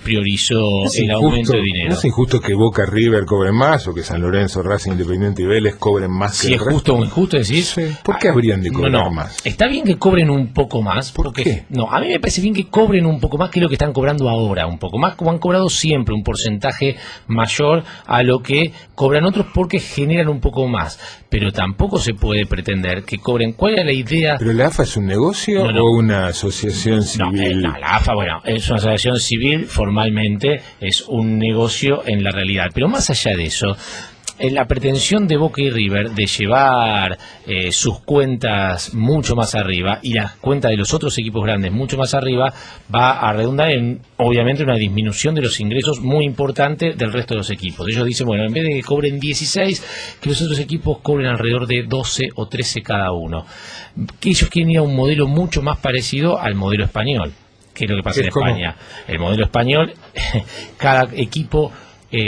priorizó el aumento de dinero. ¿No es injusto que Boca, River cobren más o que San Lorenzo, Racing, Independiente y Vélez cobren más? Si es justo o injusto, decís. Sí. ¿Por qué habrían de cobrar más? Está bien que cobren un poco más. ¿Por qué? No, a mí me parece bien que cobren un poco más que lo que están cobrando ahora, un poco más, como han cobrado siempre, un porcentaje mayor a lo que cobran otros porque generan un poco más. Pero tampoco se puede pretender que cobren. ¿Cuál era la idea? ¿Pero la AFA es un negocio o una asociación civil? No, la AFA, bueno, es una asociación civil, formalmente es un negocio en la realidad. Pero más allá de eso, la pretensión de Boca y River de llevar sus cuentas mucho más arriba y las cuentas de los otros equipos grandes mucho más arriba va a redundar en, obviamente, una disminución de los ingresos muy importante del resto de los equipos. Ellos dicen, bueno, en vez de que cobren 16, que los otros equipos cobren alrededor de 12 o 13 cada uno. Que ellos quieren ir a un modelo mucho más parecido al modelo español. ¿Qué es lo que pasa en España? El modelo español, cada equipo...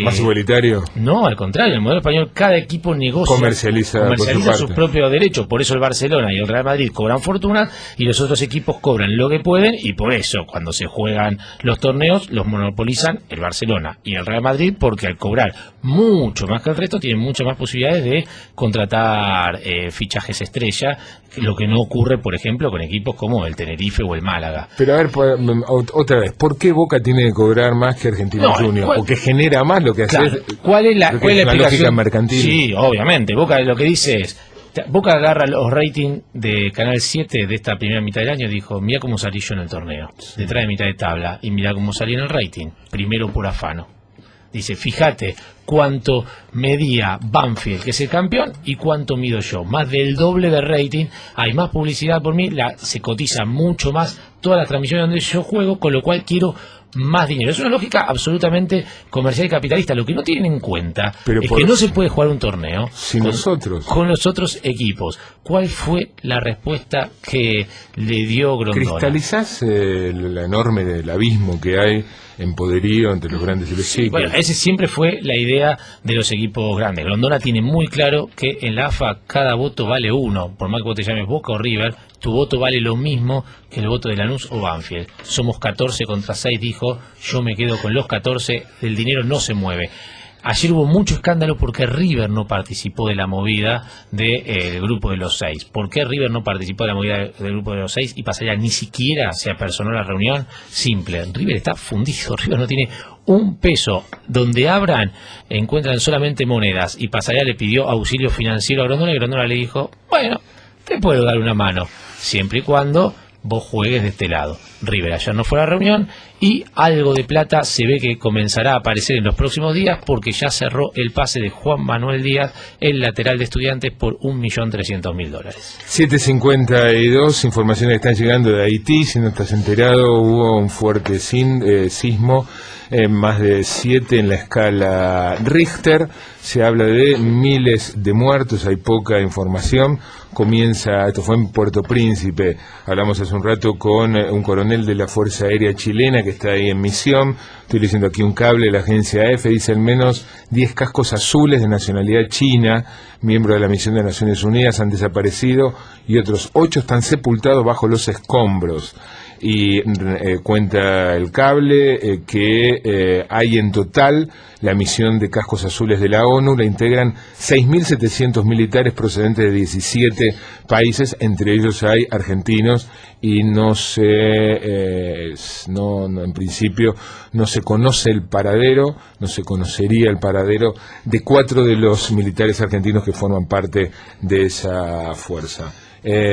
¿Más igualitario? No, al contrario, el modelo español, cada equipo negocia, comercializa sus propios derechos. Por eso el Barcelona y el Real Madrid cobran fortunas y los otros equipos cobran lo que pueden, y por eso cuando se juegan los torneos los monopolizan el Barcelona y el Real Madrid, porque al cobrar mucho más que el resto tienen muchas más posibilidades de contratar fichajes estrella, lo que no ocurre, por ejemplo, con equipos como el Tenerife o el Málaga. Pero a ver, otra vez, ¿por qué Boca tiene que cobrar más que Argentinos Juniors? Porque genera más lo que hace. Claro. ¿Cuál es la explicación? Lógica mercantil. Sí, obviamente. Boca lo que dice es, Boca agarra los ratings de Canal 7 de esta primera mitad del año y dijo, mira cómo salí yo en el torneo, detrás de mitad de tabla, y mira cómo salí en el rating, primero por afano. Dice, fíjate cuánto medía Banfield, que es el campeón, y cuánto mido yo. Más del doble de rating, hay más publicidad por mí, se cotiza mucho más todas las transmisiones donde yo juego, con lo cual quiero más dinero. Es una lógica absolutamente comercial y capitalista. Lo que no tienen en cuenta es que no se puede jugar un torneo con los otros equipos. ¿Cuál fue la respuesta que le dio Grondona? ¿Cristalizás el enorme del abismo que hay en poderío entre los grandes y los chicos? Bueno, ese siempre fue la idea de los equipos grandes. Grondona tiene muy claro que en la AFA cada voto vale uno. Por más que vos te llames Boca o River, tu voto vale lo mismo que el voto de Lanús o Banfield. Somos 14 contra 6, dijo, yo me quedo con los 14, el dinero no se mueve. Ayer hubo mucho escándalo porque River no participó de la movida del grupo de los 6. ¿Por qué River no participó de la movida del grupo de los 6 y Pasarela ni siquiera se apersonó a la reunión? Simple, River está fundido, River no tiene un peso. Donde abran, encuentran solamente monedas, y Pasarela le pidió auxilio financiero a Grondona y Grondona le dijo, bueno, te puedo dar una mano, siempre y cuando vos juegues de este lado. River ayer no fue a la reunión y algo de plata se ve que comenzará a aparecer en los próximos días, porque ya cerró el pase de Juan Manuel Díaz, el lateral de Estudiantes, por $1.300.000. 7:52, informaciones que están llegando de Haití. Si no estás enterado, hubo un fuerte sismo, más de 7 en la escala Richter. Se habla de miles de muertos, hay poca información. Esto fue en Puerto Príncipe, hablamos hace un rato con un coronel de la Fuerza Aérea Chilena que está ahí en misión. Estoy leyendo aquí un cable de la agencia EFE, dice al menos 10 cascos azules de nacionalidad china, miembros de la misión de Naciones Unidas, han desaparecido y otros 8 están sepultados bajo los escombros. Y cuenta el cable que hay en total, la misión de cascos azules de la ONU la integran 6.700 militares procedentes de 17 países, entre ellos hay argentinos, y en principio no se conoce el paradero, no se conocería el paradero de 4 de los militares argentinos que forman parte de esa fuerza.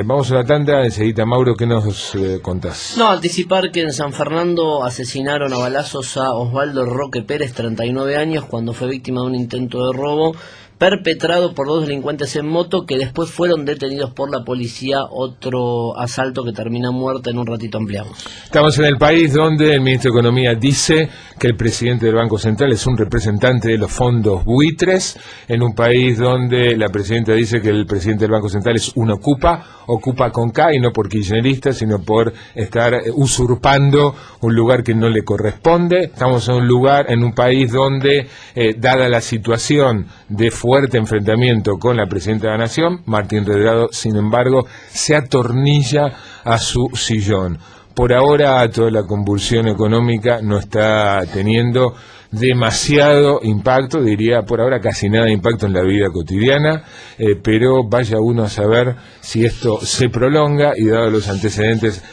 Vamos a la tanda, enseguida Mauro, ¿qué nos contás? No, anticipar que en San Fernando asesinaron a balazos a Osvaldo Roque Pérez, 39 años, cuando fue víctima de un intento de robo perpetrado por 2 delincuentes en moto que después fueron detenidos por la policía. Otro asalto que termina muerto. En un ratito ampliamos. Estamos en el país donde el ministro de Economía dice que el presidente del Banco Central es un representante de los fondos buitres, en un país donde la presidenta dice que el presidente del Banco Central es un ocupa con K, y no por kirchnerista, sino por estar usurpando un lugar que no le corresponde. Estamos en un país donde, dada la situación de fuerte enfrentamiento con la presidenta de la Nación, Martín Redrado, sin embargo, se atornilla a su sillón. Por ahora, toda la convulsión económica no está teniendo demasiado impacto, diría por ahora casi nada de impacto en la vida cotidiana, pero vaya uno a saber si esto se prolonga, y dado los antecedentes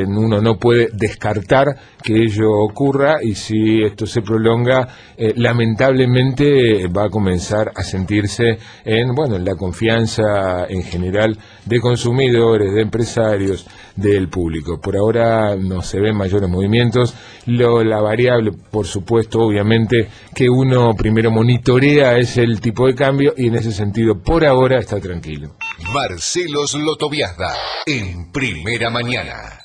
uno no puede descartar que ello ocurra, y si esto se prolonga, lamentablemente va a comenzar a sentirse en la confianza en general de consumidores, de empresarios, del público. Por ahora no se ven mayores movimientos. La variable, por supuesto, obviamente que uno primero monitorea es el tipo de cambio y en ese sentido por ahora está tranquilo. Marcelo Slotoviazda, en Primera Mañana.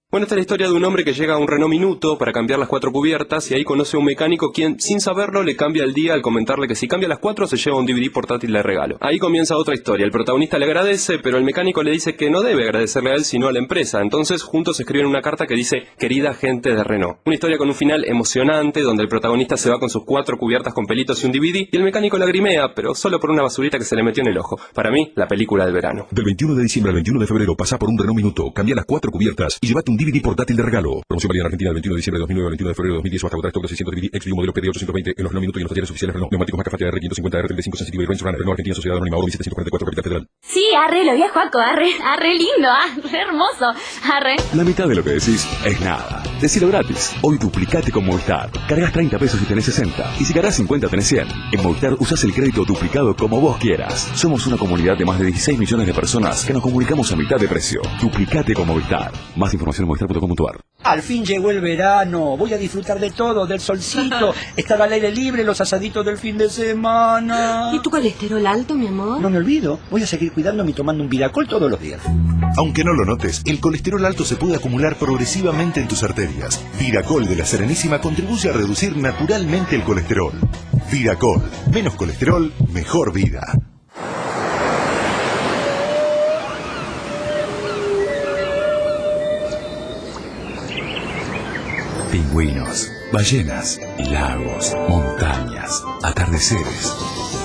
Bueno, esta es la historia de un hombre que llega a un Renault Minuto para cambiar las 4 cubiertas y ahí conoce a un mecánico quien, sin saberlo, le cambia el día al comentarle que si cambia las 4 se lleva un DVD portátil de regalo. Ahí comienza otra historia. El protagonista le agradece, pero el mecánico le dice que no debe agradecerle a él sino a la empresa. Entonces, juntos escriben una carta que dice "Querida gente de Renault". Una historia con un final emocionante donde el protagonista se va con sus 4 cubiertas con pelitos y un DVD y el mecánico lagrimea, pero solo por una basurita que se le metió en el ojo. Para mí, la película del verano. Del 21 de diciembre al 21 de febrero pasa por un Renault Minuto, cambia las 4 cubiertas y llévate un DVD portátil de regalo. Promoción válida en Argentina del 21 de diciembre de 2009 al 21 de febrero de 2010 o hasta agotar stock de 600 DVD X modelo PD 820 en los Renault Minuto y en los talleres oficiales Renault. Neumáticos Macafate R550 R35 Sensitive y Range Runner. Renault Argentina Sociedad Anónima Oro 1744 Capital Federal. Sí, arre, lo vi a Juaco, arre lindo, arre hermoso, arre. La mitad de lo que decís es nada. Decilo gratis. Hoy duplicate con Movistar. Cargas 30 pesos y tenés 60. Y si cargas 50 tenés 100. En Movistar usás el crédito duplicado como vos quieras. Somos una comunidad de más de 16 millones de personas que nos comunicamos a mitad de precio. Duplicate con Movistar. Más información en movistar.com.ar. Al fin llegó el verano, voy a disfrutar de todo, del solcito, estar al aire libre, los asaditos del fin de semana. ¿Y tu colesterol alto, mi amor? No me olvido, voy a seguir cuidándome y tomando un Viracol todos los días. Aunque no lo notes, el colesterol alto se puede acumular progresivamente en tus arterias. Viracol de la Serenísima contribuye a reducir naturalmente el colesterol. Viracol, menos colesterol, mejor vida. Pingüinos, ballenas, lagos, montañas, atardeceres.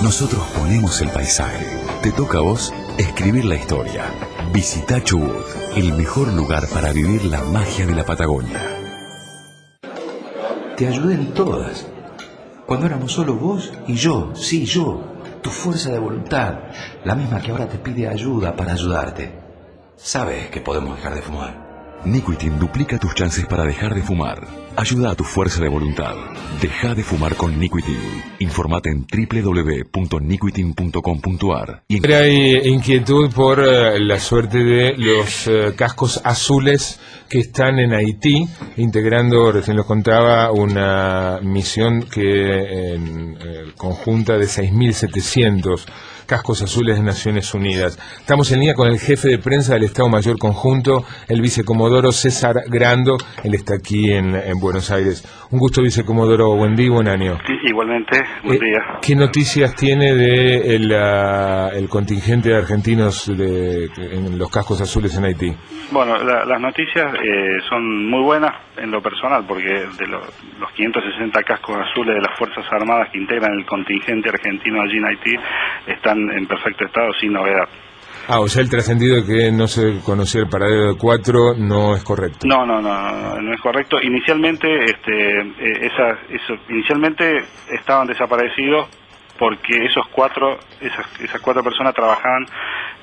Nosotros ponemos el paisaje. Te toca a vos escribir la historia. Visita Chubut, el mejor lugar para vivir la magia de la Patagonia. Te ayudé en todas. Cuando éramos solo vos y yo, sí, yo. Tu fuerza de voluntad, la misma que ahora te pide ayuda para ayudarte. Sabes que podemos dejar de fumar. Nicotin duplica tus chances para dejar de fumar. Ayuda a tu fuerza de voluntad. Deja de fumar con Nicotin. Informate en www.nicotin.com.ar. Hay inquietud por la suerte de los cascos azules que están en Haití, integrando, recién los contaba, una misión que conjunta de 6.700 cascos azules de Naciones Unidas. Estamos en línea con el jefe de prensa del Estado Mayor Conjunto, el vicecomodoro César Grando. Él está aquí en Buenos Aires. Un gusto, vicecomodoro. Buen día, buen año. Sí, igualmente, buen día. ¿Qué noticias tiene de el contingente de argentinos en los cascos azules en Haití? Bueno, las noticias son muy buenas en lo personal, porque de los 560 cascos azules de las Fuerzas Armadas que integran el contingente argentino allí en Haití están en perfecto estado, sin novedad. O sea, el trascendido de que no se conocía el paradero de 4 no es correcto. No es correcto. Inicialmente, inicialmente estaban desaparecidos porque esas cuatro personas trabajaban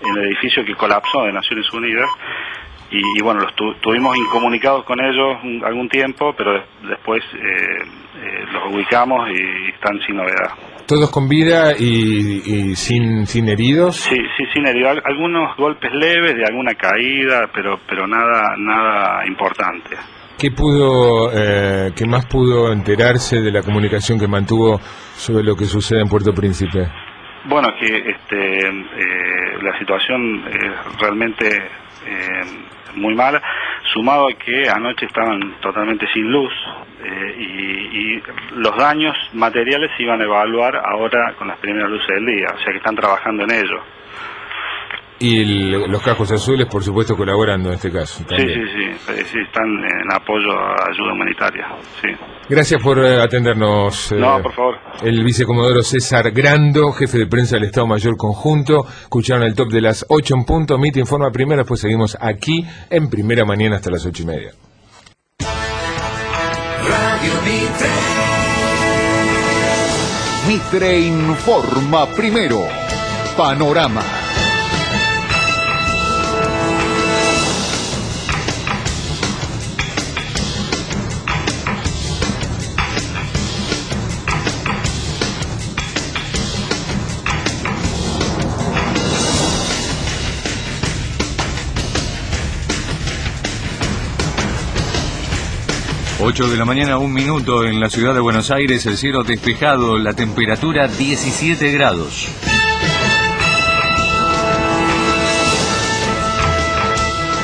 en el edificio que colapsó de Naciones Unidas. Y bueno, los tuvimos incomunicados con ellos algún tiempo, pero después los ubicamos y están sin novedad. ¿Todos con vida y sin heridos? Sí, sin heridos. Algunos golpes leves de alguna caída, pero nada importante. ¿Qué más pudo enterarse de la comunicación que mantuvo sobre lo que sucede en Puerto Príncipe? Bueno, que la situación es realmente muy mala, sumado a que anoche estaban totalmente sin luz y los daños materiales se iban a evaluar ahora con las primeras luces del día, o sea que están trabajando en ello. Y los cascos azules, por supuesto, colaborando en este caso. Sí, están en apoyo a ayuda humanitaria, sí. Gracias por atendernos. No, por favor. El vicecomodoro César Grando, jefe de prensa del Estado Mayor Conjunto. Escucharon el top de las 8 en punto. Mite informa primero, después seguimos aquí en Primera Mañana hasta las 8:30. Radio Mitre. Mitre informa primero. Panorama. 8 de la mañana, 1 minuto en la ciudad de Buenos Aires, el cielo despejado, la temperatura 17 grados.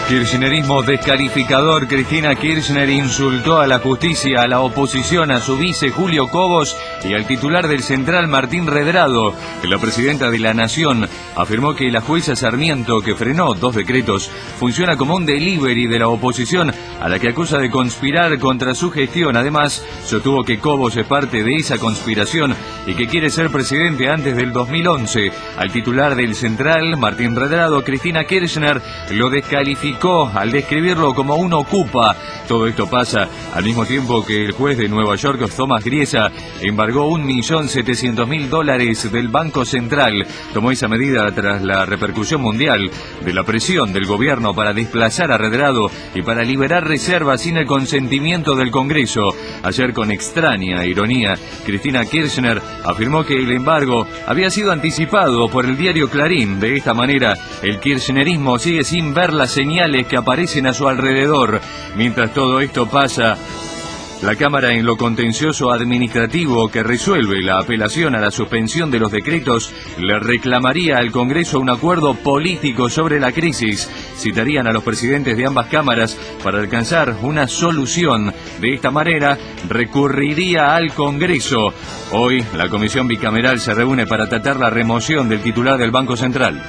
Kirchnerismo descalificador. Cristina Kirchner insultó a la justicia, a la oposición, a su vice Julio Cobos y al titular del Central Martín Redrado. La presidenta de la Nación afirmó que la jueza Sarmiento, que frenó 2 decretos, funciona como un delivery de la oposición, a la que acusa de conspirar contra su gestión. Además, sostuvo que Cobos es parte de esa conspiración y que quiere ser presidente antes del 2011. Al titular del Central, Martín Redrado, Cristina Kirchner lo descalificó al describirlo como un ocupa. Todo esto pasa al mismo tiempo que el juez de Nueva York, Thomas Griesa, embargó $1.700.000 del Banco Central. Tomó esa medida tras la repercusión mundial de la presión del gobierno para desplazar a Redrado y para liberar reservas sin el consentimiento del Congreso. Ayer, con extraña ironía, Cristina Kirchner afirmó que el embargo había sido anticipado por el diario Clarín. De esta manera, el kirchnerismo sigue sin ver las señales que aparecen a su alrededor. Mientras todo esto pasa, la Cámara, en lo contencioso administrativo que resuelve la apelación a la suspensión de los decretos, le reclamaría al Congreso un acuerdo político sobre la crisis. Citarían a los presidentes de ambas cámaras para alcanzar una solución. De esta manera, recurriría al Congreso. Hoy, la Comisión Bicameral se reúne para tratar la remoción del titular del Banco Central.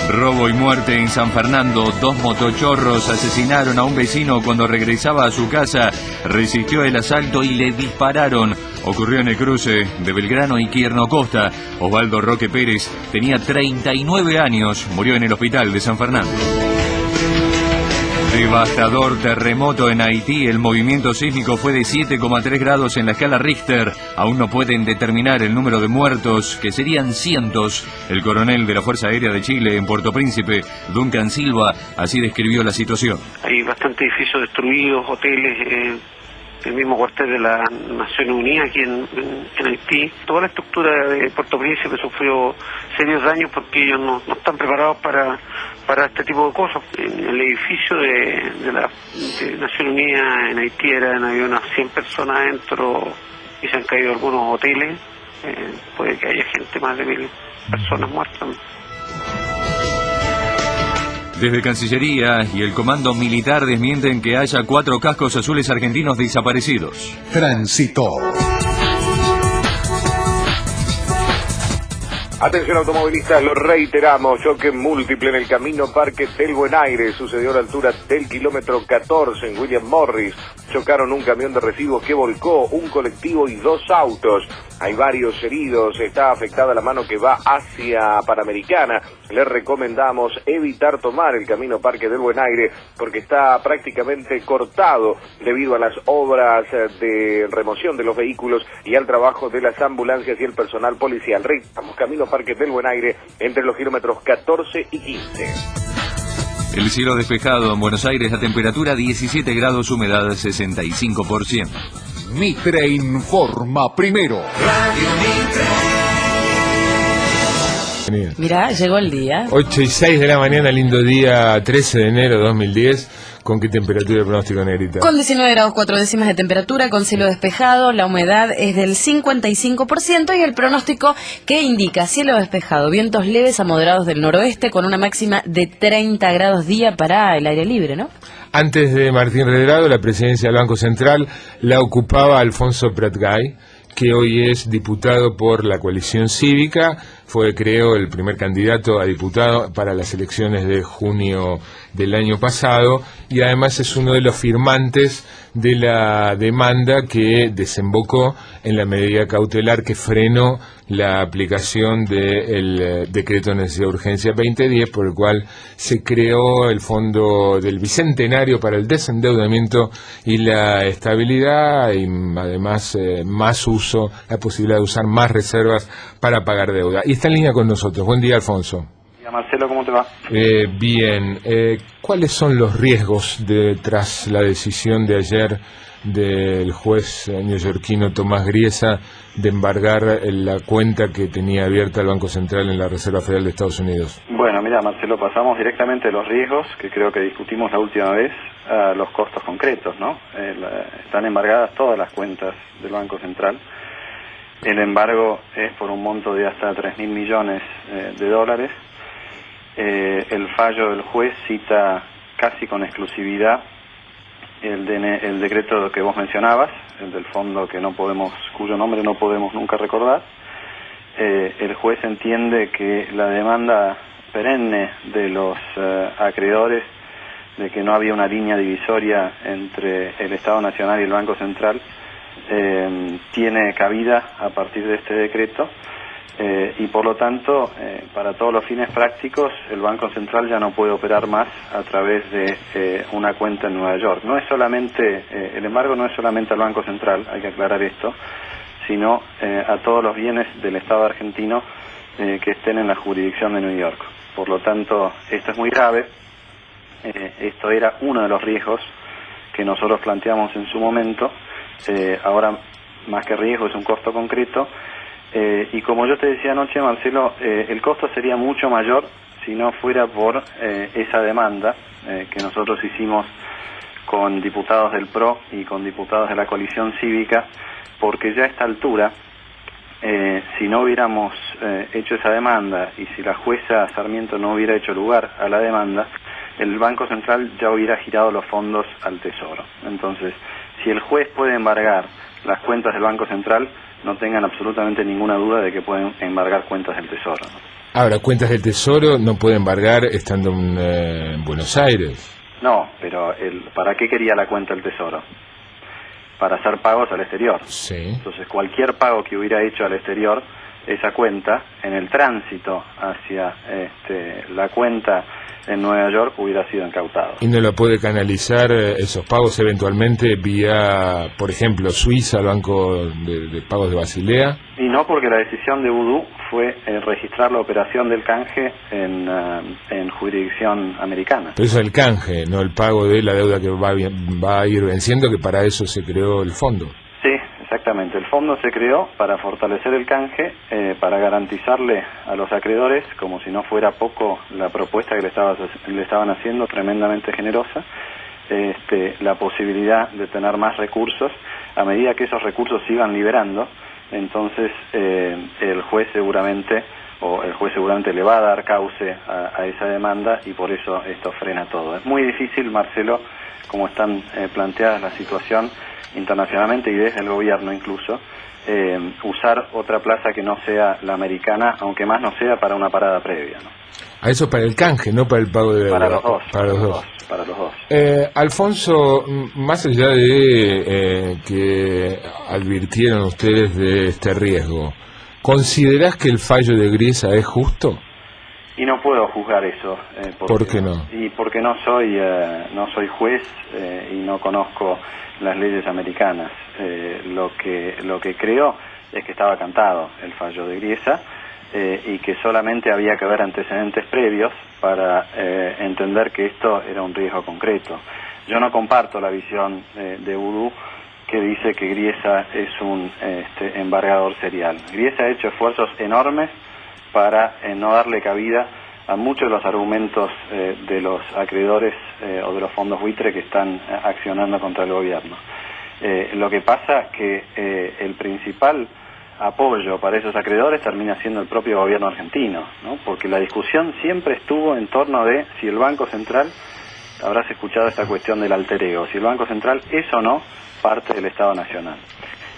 Robo y muerte en San Fernando. 2 motochorros asesinaron a un vecino cuando regresaba a su casa. Resistió el asalto y le dispararon. Ocurrió en el cruce de Belgrano y Quirno Costa. Osvaldo Roque Pérez tenía 39 años. Murió en el hospital de San Fernando. Devastador terremoto en Haití. El movimiento sísmico fue de 7,3 grados en la escala Richter. Aún no pueden determinar el número de muertos, que serían cientos. El coronel de la Fuerza Aérea de Chile en Puerto Príncipe, Duncan Silva, así describió la situación. Hay bastantes edificios destruidos, hoteles, el mismo cuartel de la Naciones Unidas aquí en Haití. Toda la estructura de Puerto Príncipe sufrió serios daños porque ellos no están preparados para este tipo de cosas. En el edificio de la Naciones Unidas en Haití había unas 100 personas adentro y se han caído algunos hoteles. Puede que haya gente, más de 1.000 personas muertas. Desde Cancillería y el Comando Militar desmienten que haya 4 cascos azules argentinos desaparecidos. Tránsito. Atención automovilistas, lo reiteramos, choque múltiple en el camino Parque del Buen Aire, sucedió a la altura del kilómetro 14 en William Morris. Chocaron un camión de residuos que volcó, un colectivo y 2 autos. Hay varios heridos, está afectada la mano que va hacia Panamericana. Les recomendamos evitar tomar el camino Parque del Buen Aire porque está prácticamente cortado debido a las obras de remoción de los vehículos y al trabajo de las ambulancias y el personal policial. Reitamos, camino Parque del Buen Aire entre los kilómetros 14 y 15. El cielo despejado en Buenos Aires, la temperatura 17 grados, humedad 65%. Mitre informa primero. Mirá, llegó el día. 8:06 de la mañana, lindo día, 13 de enero de 2010. ¿Con qué temperatura de pronóstico, Negrita? Con 19 grados 4 décimas de temperatura, con cielo despejado, la humedad es del 55% y el pronóstico que indica cielo despejado, vientos leves a moderados del noroeste con una máxima de 30 grados día para el aire libre, ¿no? Antes de Martín Redrado, la presidencia del Banco Central la ocupaba Alfonso Pratgay, que hoy es diputado por la coalición cívica. Fue, creo, el primer candidato a diputado para las elecciones de junio del año pasado y además es uno de los firmantes de la demanda que desembocó en la medida cautelar que frenó la aplicación del decreto de necesidad de urgencia 2010, por el cual se creó el Fondo del Bicentenario para el Desendeudamiento y la Estabilidad y además más uso, la posibilidad de usar más reservas para pagar deuda. Y está en línea con nosotros. Buen día, Alfonso. Marcelo, ¿cómo te va? Bien. ¿Cuáles son los riesgos tras la decisión de ayer del juez neoyorquino Tomás Griesa de embargar la cuenta que tenía abierta el Banco Central en la Reserva Federal de Estados Unidos? Bueno, mira, Marcelo, pasamos directamente de los riesgos, que creo que discutimos la última vez, a los costos concretos, ¿no? Están embargadas todas las cuentas del Banco Central. El embargo es por un monto de hasta 3.000 millones de dólares. El fallo del juez cita casi con exclusividad el decreto que vos mencionabas, el del fondo cuyo nombre no podemos nunca recordar. El juez entiende que la demanda perenne de los acreedores de que no había una línea divisoria entre el Estado Nacional y el Banco Central tiene cabida a partir de este decreto. Y por lo tanto, para todos los fines prácticos, el Banco Central ya no puede operar más a través de una cuenta en Nueva York. No es solamente, el embargo no es solamente al Banco Central, hay que aclarar esto, sino a todos los bienes del Estado argentino que estén en la jurisdicción de New York. Por lo tanto, esto es muy grave. Esto era uno de los riesgos que nosotros planteamos en su momento. Ahora, más que riesgo, es un costo concreto. Y como yo te decía anoche, Marcelo, el costo sería mucho mayor si no fuera por esa demanda que nosotros hicimos con diputados del PRO y con diputados de la coalición cívica, porque ya a esta altura, si no hubiéramos hecho esa demanda y si la jueza Sarmiento no hubiera hecho lugar a la demanda, el Banco Central ya hubiera girado los fondos al Tesoro. Entonces, si el juez puede embargar las cuentas del Banco Central, no tengan absolutamente ninguna duda de que pueden embargar cuentas del Tesoro, ¿no? Ahora, cuentas del Tesoro no puede embargar estando en Buenos Aires. No, pero ¿para qué quería la cuenta del Tesoro? Para hacer pagos al exterior. Sí. Entonces, cualquier pago que hubiera hecho al exterior, esa cuenta, en el tránsito hacia la cuenta en Nueva York, hubiera sido incautado. ¿Y no lo puede canalizar esos pagos eventualmente vía, por ejemplo, Suiza, al Banco de Pagos de Basilea? Y no, porque la decisión de Vudú fue registrar la operación del canje en jurisdicción americana. Pero eso es el canje, no el pago de la deuda que va a ir venciendo, que para eso se creó el fondo. Sí, exactamente. El fondo se creó para fortalecer el canje, para garantizarle a los acreedores, como si no fuera poco la propuesta que le estaban haciendo, tremendamente generosa, la posibilidad de tener más recursos. A medida que esos recursos se iban liberando, entonces el juez seguramente le va a dar cauce a esa demanda, y por eso esto frena todo. Es muy difícil, Marcelo, como están planteadas la situación internacionalmente y desde el gobierno incluso, usar otra plaza que no sea la americana, aunque más no sea para una parada previa, ¿no? A eso para el canje, no para el pago de deuda. Para los dos. Para los dos. Alfonso, más allá de que advirtieron ustedes de este riesgo, ¿considerás que el fallo de Griesa es justo? Y no puedo juzgar eso. ¿Por qué no? Y porque no soy juez y no conozco las leyes americanas. Lo que creo es que estaba cantado el fallo de Griesa, y que solamente había que ver antecedentes previos para entender que esto era un riesgo concreto. Yo no comparto la visión de Vudú, que dice que Griesa es un embargador serial. Griesa ha hecho esfuerzos enormes para no darle cabida a muchos de los argumentos de los acreedores o de los fondos buitre que están accionando contra el gobierno. Lo que pasa es que el principal apoyo para esos acreedores termina siendo el propio gobierno argentino, ¿no? Porque la discusión siempre estuvo en torno de si el Banco Central, habrás escuchado esta cuestión del alter ego, si el Banco Central es o no parte del Estado Nacional.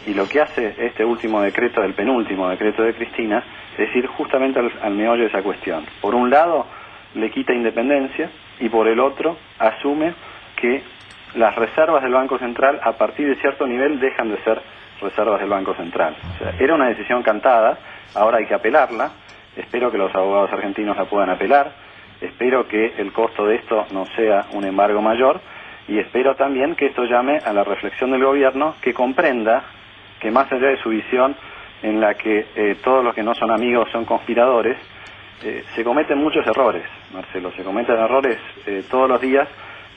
Y lo que hace este último decreto, el penúltimo decreto de Cristina, es ir justamente al meollo de esa cuestión. Por un lado, le quita independencia, y por el otro, asume que las reservas del Banco Central, a partir de cierto nivel, dejan de ser reservas del Banco Central. O sea, era una decisión cantada, ahora hay que apelarla. Espero que los abogados argentinos la puedan apelar, espero que el costo de esto no sea un embargo mayor, y espero también que esto llame a la reflexión del gobierno, que comprenda que más allá de su visión en la que todos los que no son amigos son conspiradores, se cometen muchos errores, Marcelo, se cometen errores todos los días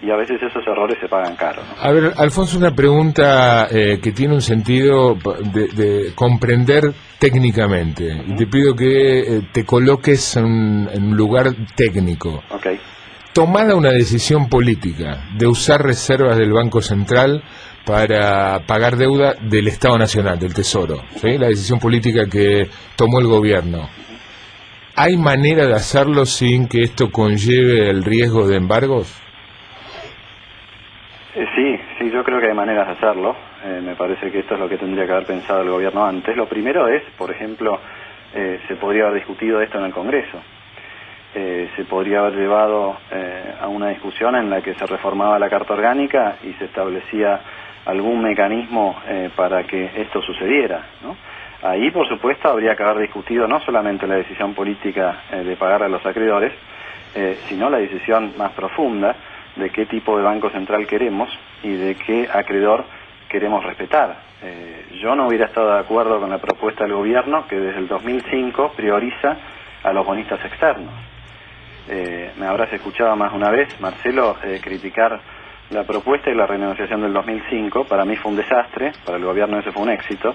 y a veces esos errores se pagan caro, ¿no? A ver, Alfonso, una pregunta que tiene un sentido de comprender técnicamente. Y te pido que te coloques en un lugar técnico. Okay. Tomada una decisión política de usar reservas del Banco Central para pagar deuda del Estado Nacional, del Tesoro, ¿sí? La decisión política que tomó el gobierno. ¿Hay manera de hacerlo sin que esto conlleve el riesgo de embargos? Sí, yo creo que hay maneras de hacerlo. Me parece que esto es lo que tendría que haber pensado el gobierno antes. Lo primero es, por ejemplo, se podría haber discutido esto en el Congreso. Se podría haber llevado a una discusión en la que se reformaba la Carta Orgánica y se establecía algún mecanismo para que esto sucediera, ¿no? Ahí, por supuesto, habría que haber discutido no solamente la decisión política de pagar a los acreedores, sino la decisión más profunda de qué tipo de Banco Central queremos y de qué acreedor queremos respetar. Yo no hubiera estado de acuerdo con la propuesta del gobierno que desde el 2005 prioriza a los bonistas externos. Me habrás escuchado más de una vez, Marcelo, criticar la propuesta y la renegociación del 2005. Para mí fue un desastre, para el gobierno ese fue un éxito.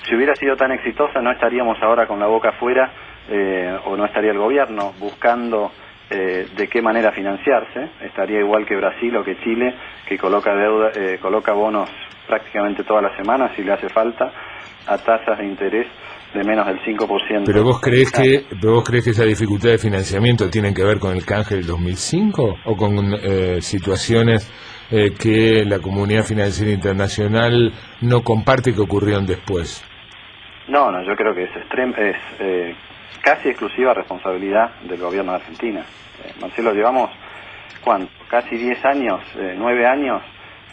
Si hubiera sido tan exitosa no estaríamos ahora con la boca afuera o no estaría el gobierno buscando de qué manera financiarse. Estaría igual que Brasil o que Chile, que coloca deuda, coloca bonos prácticamente todas las semanas si le hace falta, a tasas de interés de menos del 5%. ¿Pero vos creés que esa dificultad de financiamiento tiene que ver con el canje del 2005 o con situaciones que la comunidad financiera internacional no comparte que ocurrieron después? No, yo creo que es casi exclusiva responsabilidad del gobierno de Argentina. Marcelo, llevamos, ¿cuánto? Casi 10 años, 9 años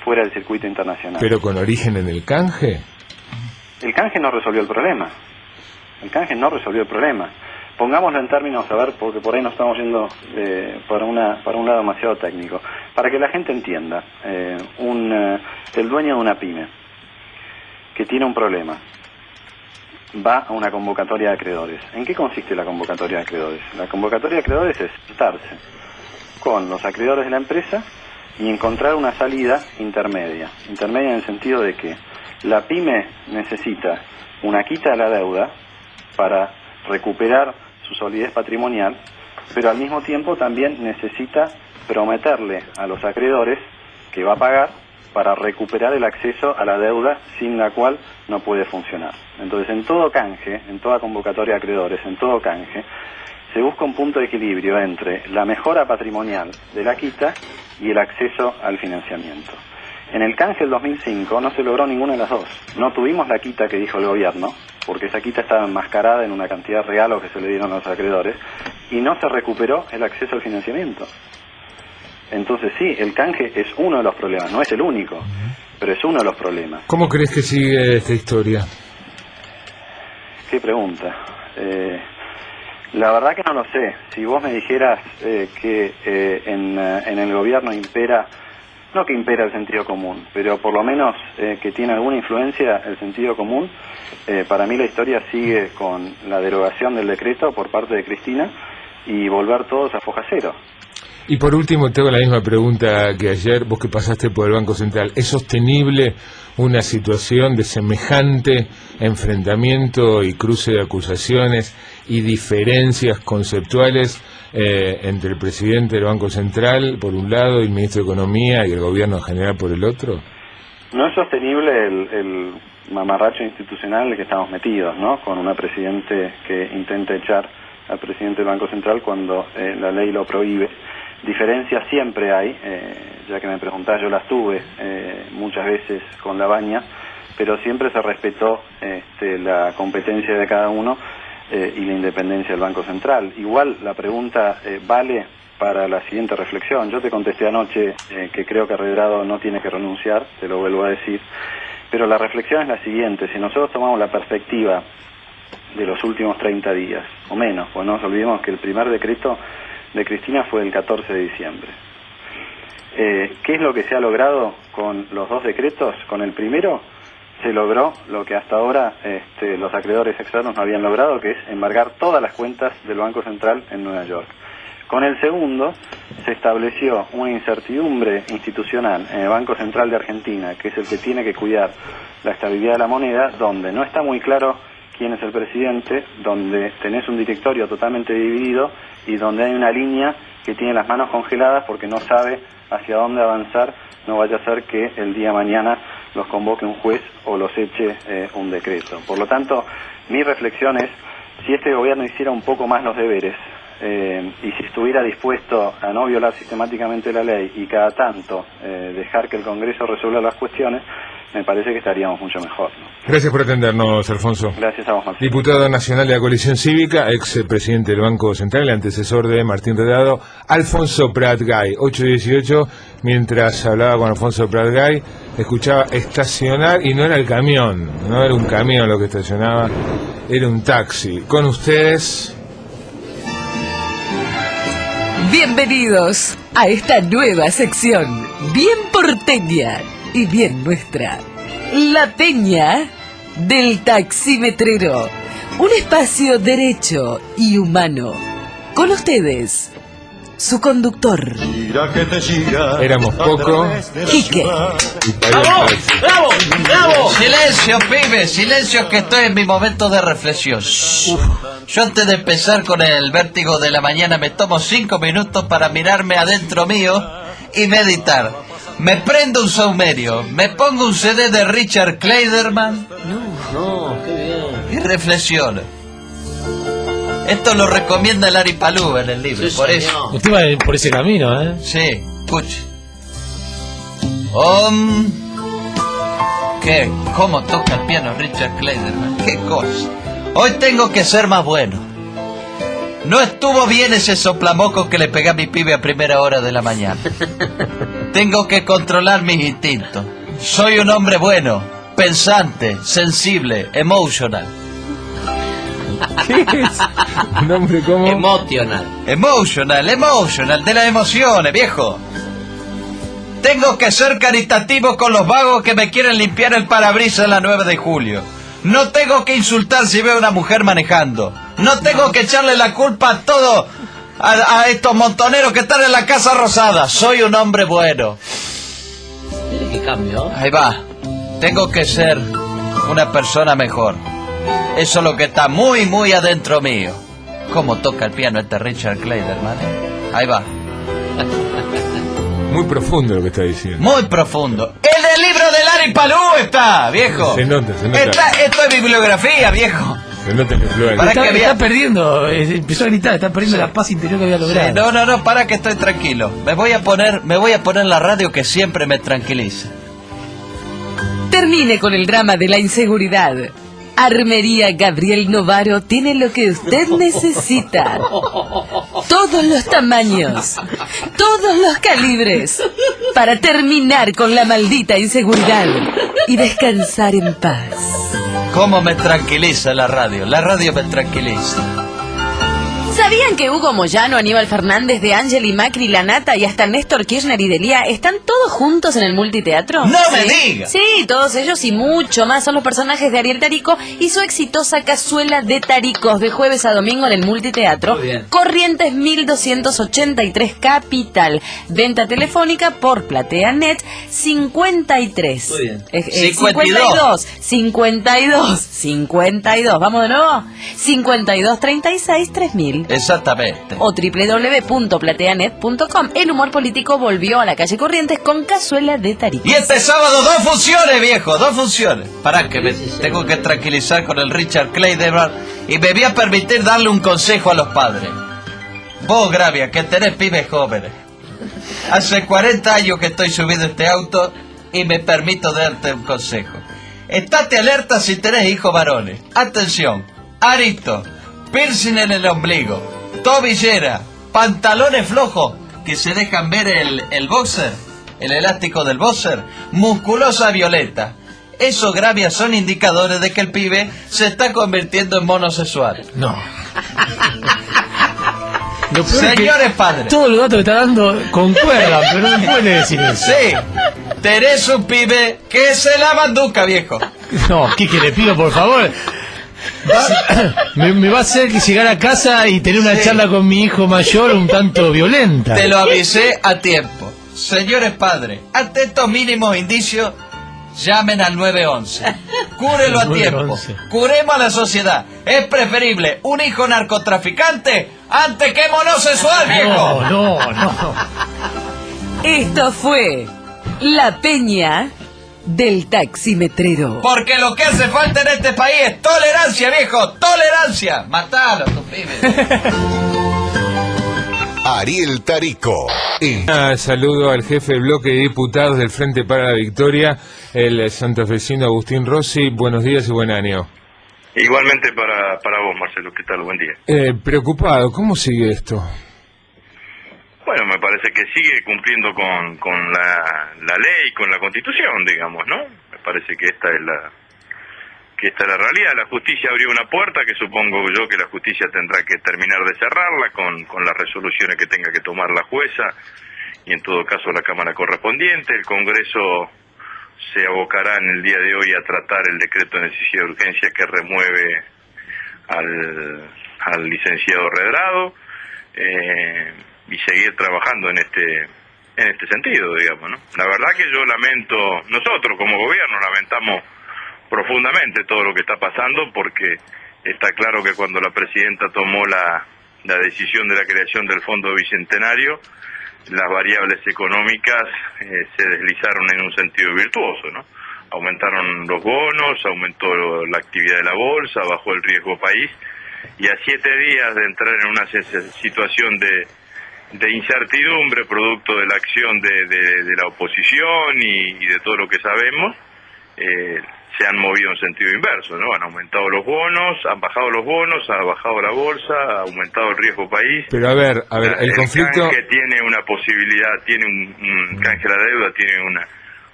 fuera del circuito internacional. ¿Pero con origen en el canje? El canje no resolvió el problema. El canje no resolvió el problema. Pongámoslo en términos, a ver, porque por ahí nos estamos yendo para un lado demasiado técnico. Para que la gente entienda, el dueño de una pyme que tiene un problema va a una convocatoria de acreedores. ¿En qué consiste la convocatoria de acreedores? La convocatoria de acreedores es sentarse con los acreedores de la empresa y encontrar una salida intermedia. Intermedia en el sentido de que la pyme necesita una quita de la deuda para recuperar su solidez patrimonial, pero al mismo tiempo también necesita prometerle a los acreedores que va a pagar para recuperar el acceso a la deuda sin la cual no puede funcionar. Entonces, en todo canje, en toda convocatoria de acreedores, en todo canje, se busca un punto de equilibrio entre la mejora patrimonial de la quita y el acceso al financiamiento. En el canje del 2005 no se logró ninguna de las dos. No tuvimos la quita que dijo el gobierno, porque esa quita estaba enmascarada en una cantidad de regalos que se le dieron a los acreedores, y no se recuperó el acceso al financiamiento. Entonces sí, el canje es uno de los problemas, no es el único, pero es uno de los problemas. ¿Cómo crees que sigue esta historia? Qué pregunta. La verdad que no lo sé. Si vos me dijeras que en el gobierno impera, no que impera el sentido común, pero por lo menos que tiene alguna influencia el sentido común, para mí la historia sigue con la derogación del decreto por parte de Cristina y volver todos a foja cero. Y por último, te hago la misma pregunta que ayer, vos que pasaste por el Banco Central. ¿Es sostenible una situación de semejante enfrentamiento y cruce de acusaciones y diferencias conceptuales entre el presidente del Banco Central, por un lado, y el ministro de Economía y el gobierno en general por el otro? No es sostenible el mamarracho institucional en el que estamos metidos, ¿no? Con una presidente que intenta echar al presidente del Banco Central cuando la ley lo prohíbe. Diferencias siempre hay, ya que me preguntás, yo las tuve muchas veces con la Baña, pero siempre se respetó la competencia de cada uno y la independencia del Banco Central. Igual la pregunta vale para la siguiente reflexión. Yo te contesté anoche que creo que Redrado no tiene que renunciar, te lo vuelvo a decir, pero la reflexión es la siguiente: si nosotros tomamos la perspectiva de los últimos 30 días, o menos, pues no nos olvidemos que el primer decreto de Cristina fue el 14 de diciembre. ¿Qué es lo que se ha logrado con los dos decretos? Con el primero se logró lo que hasta ahora los acreedores externos no habían logrado, que es embargar todas las cuentas del Banco Central en Nueva York. Con el segundo, se estableció una incertidumbre institucional en el Banco Central de Argentina, que es el que tiene que cuidar la estabilidad de la moneda, donde no está muy claro quién es el presidente, donde tenés un directorio totalmente dividido y donde hay una línea que tiene las manos congeladas porque no sabe hacia dónde avanzar, no vaya a ser que el día de mañana los convoque un juez o los eche un decreto. Por lo tanto, mi reflexión es, si este gobierno hiciera un poco más los deberes, y si estuviera dispuesto a no violar sistemáticamente la ley y cada tanto dejar que el Congreso resuelva las cuestiones, me parece que estaríamos mucho mejor, ¿no? Gracias por atendernos, Alfonso. Gracias a vos, Martín. Diputado nacional de la Coalición Cívica, ex presidente del Banco Central, el antecesor de Martín Redado, Alfonso Prat-Gay. 8:18, mientras hablaba con Alfonso Prat-Gay, escuchaba estacionar y no era el camión, no era un camión lo que estacionaba, era un taxi. Con ustedes... Bienvenidos a esta nueva sección, bien porteña y bien nuestra, la peña del taximetrero, un espacio derecho y humano. Con ustedes, su conductor. Éramos poco. Quique. ¡Bravo! ¡Bravo! ¡Bravo! Silencio, pibes, silencio, que estoy en mi momento de reflexión. Yo antes de empezar con el vértigo de la mañana me tomo 5 minutos para mirarme adentro mío y meditar. Me prendo un saumerio, me pongo un CD de Richard Kleiderman qué bien. y reflexiono. Esto lo recomienda Lari Palú en el libro, Sí, por señor. eso. Usted va por ese camino, ¿eh? Sí, escuche. ¿Cómo toca el piano Richard Kleiderman? Qué cosa. Hoy tengo que ser más bueno. No estuvo bien ese soplamoco que le pegué a mi pibe a primera hora de la mañana. Tengo que controlar mis instintos. Soy un hombre bueno, pensante, sensible, emotional. ¿Qué es? ¿Un hombre cómo? Emotional, de las emociones, viejo. Tengo que ser caritativo con los vagos que me quieren limpiar el parabrisas en la 9 de julio. No tengo que insultar si veo a una mujer manejando. No tengo que echarle la culpa a todo a estos montoneros que están en la Casa Rosada. Soy un hombre bueno. ¿Qué cambio? Ahí va. Tengo que ser una persona mejor. Eso es lo que está muy, muy adentro mío. ¿Cómo toca el piano este Richard Kleiderman? Ahí va. Muy profundo lo que está diciendo. Muy profundo. ¡En el libro de Lari Palú está, viejo! Se nota. Esto es bibliografía, viejo. Se nota que fluye. Está perdiendo, empezó a gritar, está perdiendo la paz interior que había logrado. Sí, no, para que estoy tranquilo. Me voy a poner la radio que siempre me tranquiliza. Termine con el drama de la inseguridad. Armería Gabriel Novaro tiene lo que usted necesita. Todos los tamaños, todos los calibres, para terminar con la maldita inseguridad y descansar en paz. ¿Cómo me tranquiliza la radio? La radio me tranquiliza. ¿Sabían que Hugo Moyano, Aníbal Fernández, De Angeli, Macri, La Nata y hasta Néstor Kirchner y Delía están todos juntos en el multiteatro? ¡No me digas! Sí, todos ellos y mucho más son los personajes de Ariel Tarico y su exitosa Cazuela de Taricos de jueves a domingo en el multiteatro. Corrientes 1283 Capital. Venta telefónica por PlateaNet 53. Muy bien. 52. ¿Vamos de nuevo? 52 36 3000. Exactamente. O www.plateanet.com. El humor político volvió a la calle Corrientes con Cazuela de Taricos. Y este sábado 2 funciones, viejo, 2 funciones. Pará, que me tengo que tranquilizar con el Richard Kleiderman y me voy a permitir darle un consejo a los padres. Vos, Gravia, que tenés pibes jóvenes. Hace 40 años que estoy subido a este auto y me permito darte un consejo. Estate alerta si tenés hijos varones. Atención, arito, piercing en el ombligo, tobillera, pantalones flojos que se dejan ver el boxer, el elástico del boxer, musculosa violeta. Esos, Gravia, son indicadores de que el pibe se está convirtiendo en monosexual. No. Señores padres. Todo el dato que está dando concuerda, pero no puede decir eso. Sí, tenés un pibe que se la manduca, viejo. No, Quique, le pido por favor. Me va a hacer que llegar a casa y tener una charla con mi hijo mayor un tanto violenta. Te lo avisé a tiempo. Señores padres, ante estos mínimos indicios, llamen al 911. Cúrelo a tiempo. Curemos a la sociedad. Es preferible un hijo narcotraficante antes que monosexual, viejo. No. Esto fue La Peña del Taximetrero. Porque lo que hace falta en este país es tolerancia, viejo. Tolerancia. Matalo, tu pibe. Ariel Tarico. Saludo al jefe del bloque de diputados del Frente para la Victoria, el santafesino Agustín Rossi. Buenos días y buen año. Igualmente para vos, Marcelo. ¿Qué tal? Buen día. Preocupado, ¿cómo sigue esto? Bueno, me parece que sigue cumpliendo con la ley, con la Constitución, digamos, ¿no? Me parece que esta es la realidad. La justicia abrió una puerta que supongo yo que la justicia tendrá que terminar de cerrarla con las resoluciones que tenga que tomar la jueza y en todo caso la Cámara correspondiente. El Congreso se abocará en el día de hoy a tratar el decreto de necesidad de urgencia que remueve al licenciado Redrado y seguir trabajando en este sentido, digamos, ¿no? La verdad que yo lamento, nosotros como gobierno lamentamos profundamente todo lo que está pasando, porque está claro que cuando la presidenta tomó la decisión de la creación del Fondo Bicentenario, las variables económicas se deslizaron en un sentido virtuoso, ¿no? Aumentaron los bonos, aumentó la actividad de la bolsa, bajó el riesgo país, y a 7 días de entrar en una situación de incertidumbre producto de la acción de la oposición y de todo lo que sabemos, se han movido en sentido inverso, ¿no? Han aumentado los bonos, han bajado los bonos, ha bajado la bolsa, ha aumentado el riesgo país. Pero a ver, el conflicto... canje tiene una posibilidad, tiene un canje a la deuda, tiene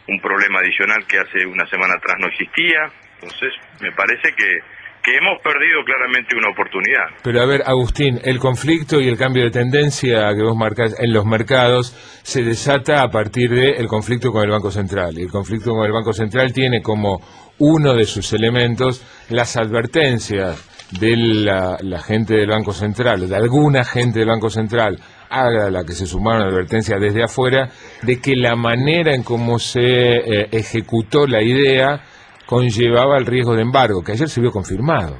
un problema adicional que hace una semana atrás no existía. Entonces, me parece que hemos perdido claramente una oportunidad. Pero a ver, Agustín, el conflicto y el cambio de tendencia que vos marcás en los mercados se desata a partir del conflicto con el Banco Central. Y el conflicto con el Banco Central tiene como uno de sus elementos las advertencias de la gente del Banco Central, de alguna gente del Banco Central, a la que se sumaron advertencias desde afuera, de que la manera en cómo se ejecutó la idea conllevaba el riesgo de embargo, que ayer se vio confirmado.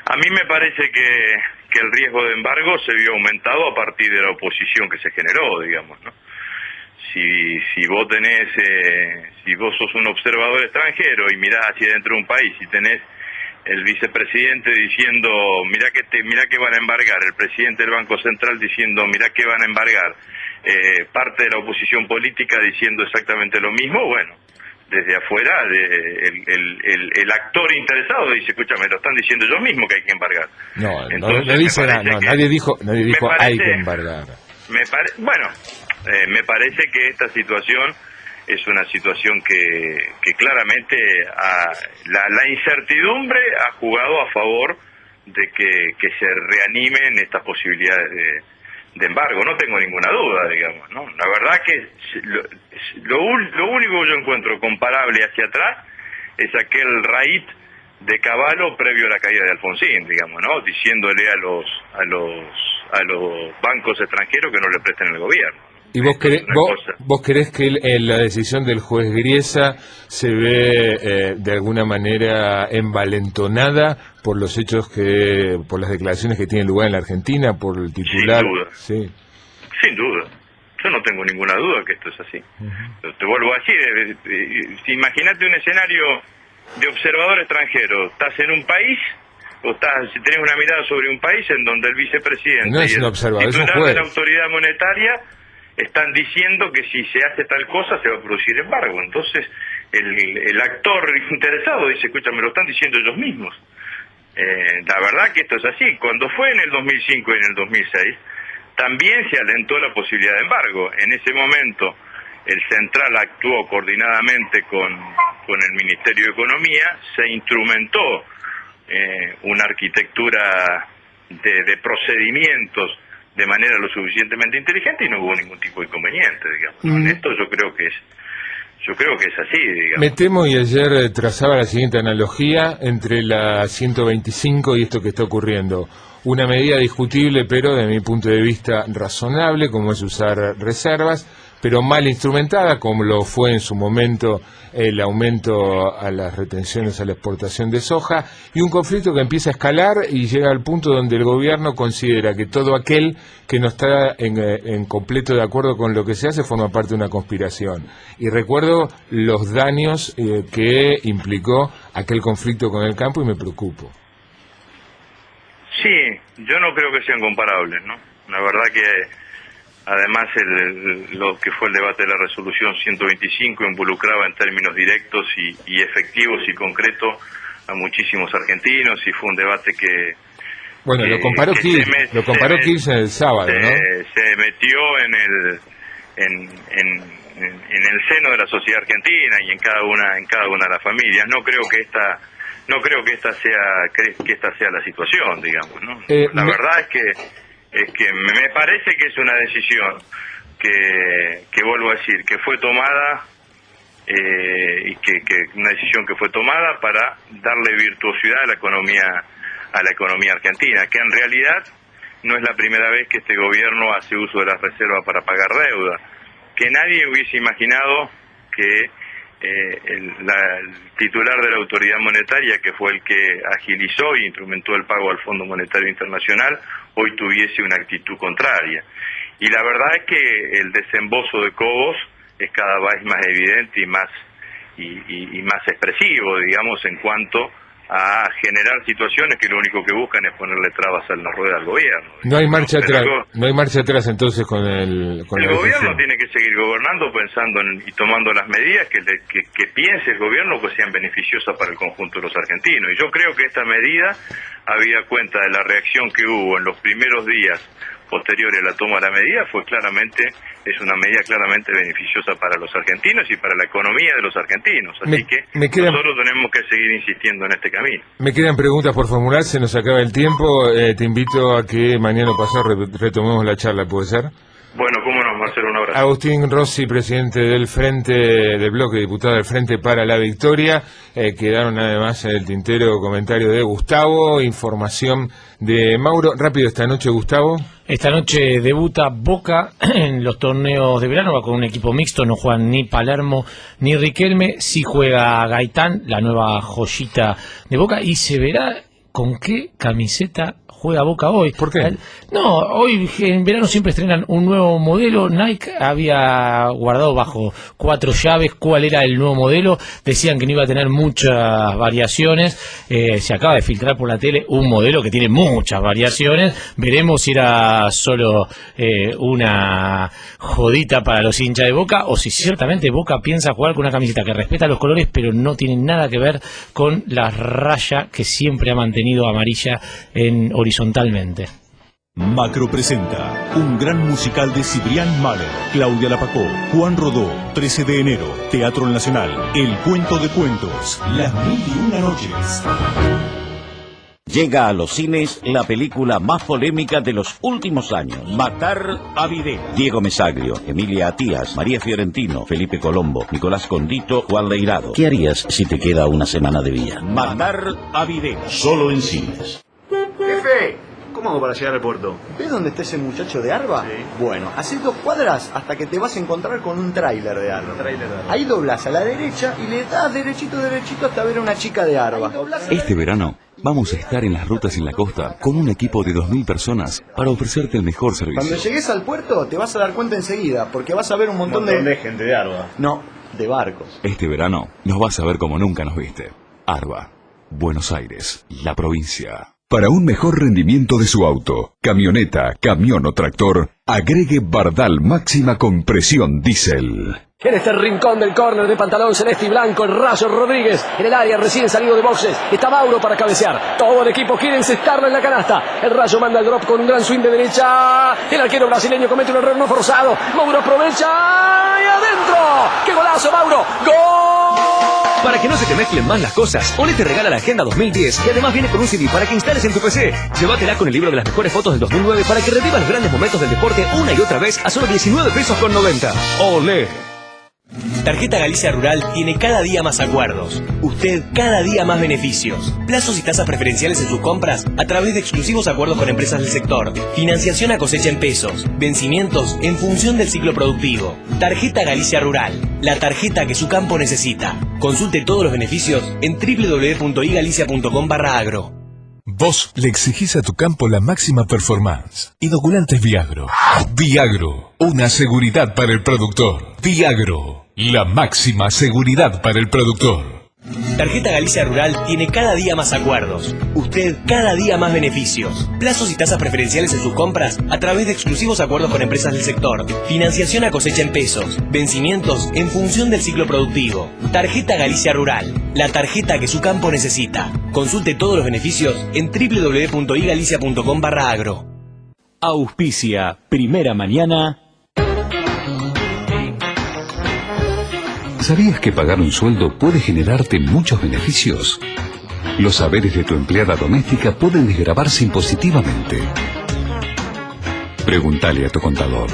A mí me parece que el riesgo de embargo se vio aumentado a partir de la oposición que se generó, digamos, ¿no? Si vos tenés, si vos sos un observador extranjero y mirás hacia dentro de un país y tenés el vicepresidente diciendo mirá que van a embargar, el presidente del Banco Central diciendo mirá que van a embargar, parte de la oposición política diciendo exactamente lo mismo, bueno, desde afuera el actor interesado dice, escúchame, lo están diciendo ellos mismos que hay que embargar. No dice nada, nadie dijo hay que embargar. Me parece que esta situación es una situación que claramente la incertidumbre ha jugado a favor de que se reanimen estas posibilidades de embargo. No tengo ninguna duda, digamos, ¿no? La verdad que lo único que yo encuentro comparable hacia atrás es aquel raíz de Cavallo previo a la caída de Alfonsín, digamos, ¿no? Diciéndole a los bancos extranjeros que no le presten el gobierno. ¿Y vos creés que la decisión del juez Griesa se ve de alguna manera envalentonada por los hechos por las declaraciones que tienen lugar en la Argentina, por el titular? Sin duda. Sí. Sin duda. Yo no tengo ninguna duda que esto es así. Te vuelvo a decir, imagínate un escenario de observador extranjero. Estás en un país, si tenés una mirada sobre un país en donde el vicepresidente no es un observador, es un titular juez de la autoridad monetaria están diciendo que si se hace tal cosa se va a producir embargo. Entonces el actor interesado dice, escúchame, lo están diciendo ellos mismos. La verdad que esto es así. Cuando fue en el 2005 y en el 2006 también se alentó la posibilidad de embargo. En ese momento el Central actuó coordinadamente con el Ministerio de Economía, se instrumentó una arquitectura de procedimientos de manera lo suficientemente inteligente y no hubo ningún tipo de inconveniente, digamos. En esto yo creo que Yo creo que es así, digamos. Me temo, y ayer trazaba la siguiente analogía entre la 125 y esto que está ocurriendo. Una medida discutible, pero de mi punto de vista razonable, como es usar reservas, pero mal instrumentada, como lo fue en su momento el aumento a las retenciones a la exportación de soja, y un conflicto que empieza a escalar y llega al punto donde el gobierno considera que todo aquel que no está en completo de acuerdo con lo que se hace forma parte de una conspiración. Y recuerdo los daños que implicó aquel conflicto con el campo y me preocupo. Sí, yo no creo que sean comparables, ¿no? La verdad que además lo que fue el debate de la resolución 125 involucraba en términos directos y efectivos y concretos a muchísimos argentinos, y fue un debate que... Bueno, lo comparó Kirchner el sábado, ¿no? Se metió en el seno de la sociedad argentina y en cada una de las familias. No creo que esta sea la situación, digamos, ¿no? La verdad es que me parece que es una decisión que vuelvo a decir, que fue tomada y que una decisión que fue tomada para darle virtuosidad a la economía argentina, que en realidad no es la primera vez que este gobierno hace uso de las reservas para pagar deuda, que nadie hubiese imaginado que el titular de la autoridad monetaria, que fue el que agilizó e instrumentó el pago al Fondo Monetario Internacional, hoy tuviese una actitud contraria. Y la verdad es que el desembolso de Cobos es cada vez más evidente y más expresivo, digamos, en cuanto a generar situaciones que lo único que buscan es ponerle trabas a la rueda al gobierno. No hay marcha atrás entonces con el gobierno tiene que seguir gobernando pensando y tomando las medidas que piense el gobierno que sean beneficiosas para el conjunto de los argentinos. Y yo creo que esta medida, habida cuenta de la reacción que hubo en los primeros días posteriores a la toma de la medida, es una medida claramente beneficiosa para los argentinos y para la economía de los argentinos. Así nosotros tenemos que seguir insistiendo en este camino. Me quedan preguntas por formular, se nos acaba el tiempo. Te invito a que mañana pasado retomemos la charla, ¿puede ser? Bueno, cómo no, Marcelo, un abrazo. Agustín Rossi, presidente del bloque, diputado del Frente para la Victoria. Quedaron además en el tintero comentarios de Gustavo, información de Mauro. Rápido esta noche, Gustavo. Esta noche debuta Boca en los torneos de verano, va con un equipo mixto, no juegan ni Palermo ni Riquelme, sí juega Gaitán, la nueva joyita de Boca, y se verá con qué camiseta juega Boca hoy. ¿Por qué? No, hoy en verano siempre estrenan un nuevo modelo. Nike había guardado bajo 4 llaves cuál era el nuevo modelo. Decían que no iba a tener muchas variaciones. Se acaba de filtrar por la tele un modelo que tiene muchas variaciones. Veremos si era solo una jodita para los hinchas de Boca o si ciertamente Boca piensa jugar con una camiseta que respeta los colores pero no tiene nada que ver con la raya que siempre ha mantenido amarilla horizontalmente. Macro presenta un gran musical de Cibrián Mahler, Claudia Lapacó, Juan Rodó, 13 de enero, Teatro Nacional, El Cuento de Cuentos, Las 1001 Noches. Llega a los cines la película más polémica de los últimos años, Matar a Videla. Diego Mesaglio, Emilia Atías, María Fiorentino, Felipe Colombo, Nicolás Condito, Juan Leirado. ¿Qué harías si te queda una semana de vida? Matar a Videla, solo en cines. Jefe, ¿cómo hago para llegar al puerto? ¿Ves dónde está ese muchacho de Arba? Sí. Bueno, haces 2 cuadras hasta que te vas a encontrar con un tráiler de Arba. Ahí doblas a la derecha y le das derechito hasta ver a una chica de Arba. Este verano vamos a estar en las rutas en la costa con un equipo de 2.000 personas para ofrecerte el mejor servicio. Cuando llegues al puerto te vas a dar cuenta enseguida porque vas a ver un montón de gente de Arba. No, de barcos. Este verano nos vas a ver como nunca nos viste. Arba, Buenos Aires, la provincia. Para un mejor rendimiento de su auto, camioneta, camión o tractor, agregue Bardal Máxima Compresión Diesel. En este rincón del córner de pantalón celeste y blanco, el Rayo Rodríguez en el área recién salido de boxes. Está Mauro para cabecear. Todo el equipo quiere encestarlo en la canasta. El Rayo manda el drop con un gran swing de derecha. El arquero brasileño comete un error no forzado. Mauro aprovecha y adentro. ¡Qué golazo, Mauro! ¡Gol! Para que no se te mezclen más las cosas, Olé te regala la Agenda 2010 y además viene con un CD para que instales en tu PC. Llévatela con el libro de las mejores fotos del 2009 para que revivas los grandes momentos del deporte una y otra vez a solo 19 pesos con 90. Olé. Tarjeta Galicia Rural tiene cada día más acuerdos. Usted cada día más beneficios. Plazos y tasas preferenciales en sus compras a través de exclusivos acuerdos con empresas del sector. Financiación a cosecha en pesos. Vencimientos en función del ciclo productivo. Tarjeta Galicia Rural. La tarjeta que su campo necesita. Consulte todos los beneficios en www.igalicia.com/agro. Vos le exigís a tu campo la máxima performance. Inoculantes Viagro. Viagro, una seguridad para el productor. Viagro, la máxima seguridad para el productor. Tarjeta Galicia Rural tiene cada día más acuerdos. Usted cada día más beneficios. Plazos y tasas preferenciales en sus compras a través de exclusivos acuerdos con empresas del sector. Financiación a cosecha en pesos. Vencimientos en función del ciclo productivo. Tarjeta Galicia Rural. La tarjeta que su campo necesita. Consulte todos los beneficios en www.igalicia.com/agro. Auspicia Primera Mañana. ¿Sabías que pagar un sueldo puede generarte muchos beneficios? Los saberes de tu empleada doméstica pueden desgravarse impositivamente. Pregúntale a tu contador.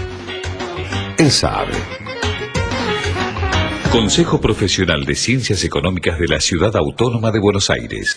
Él sabe. Consejo Profesional de Ciencias Económicas de la Ciudad Autónoma de Buenos Aires.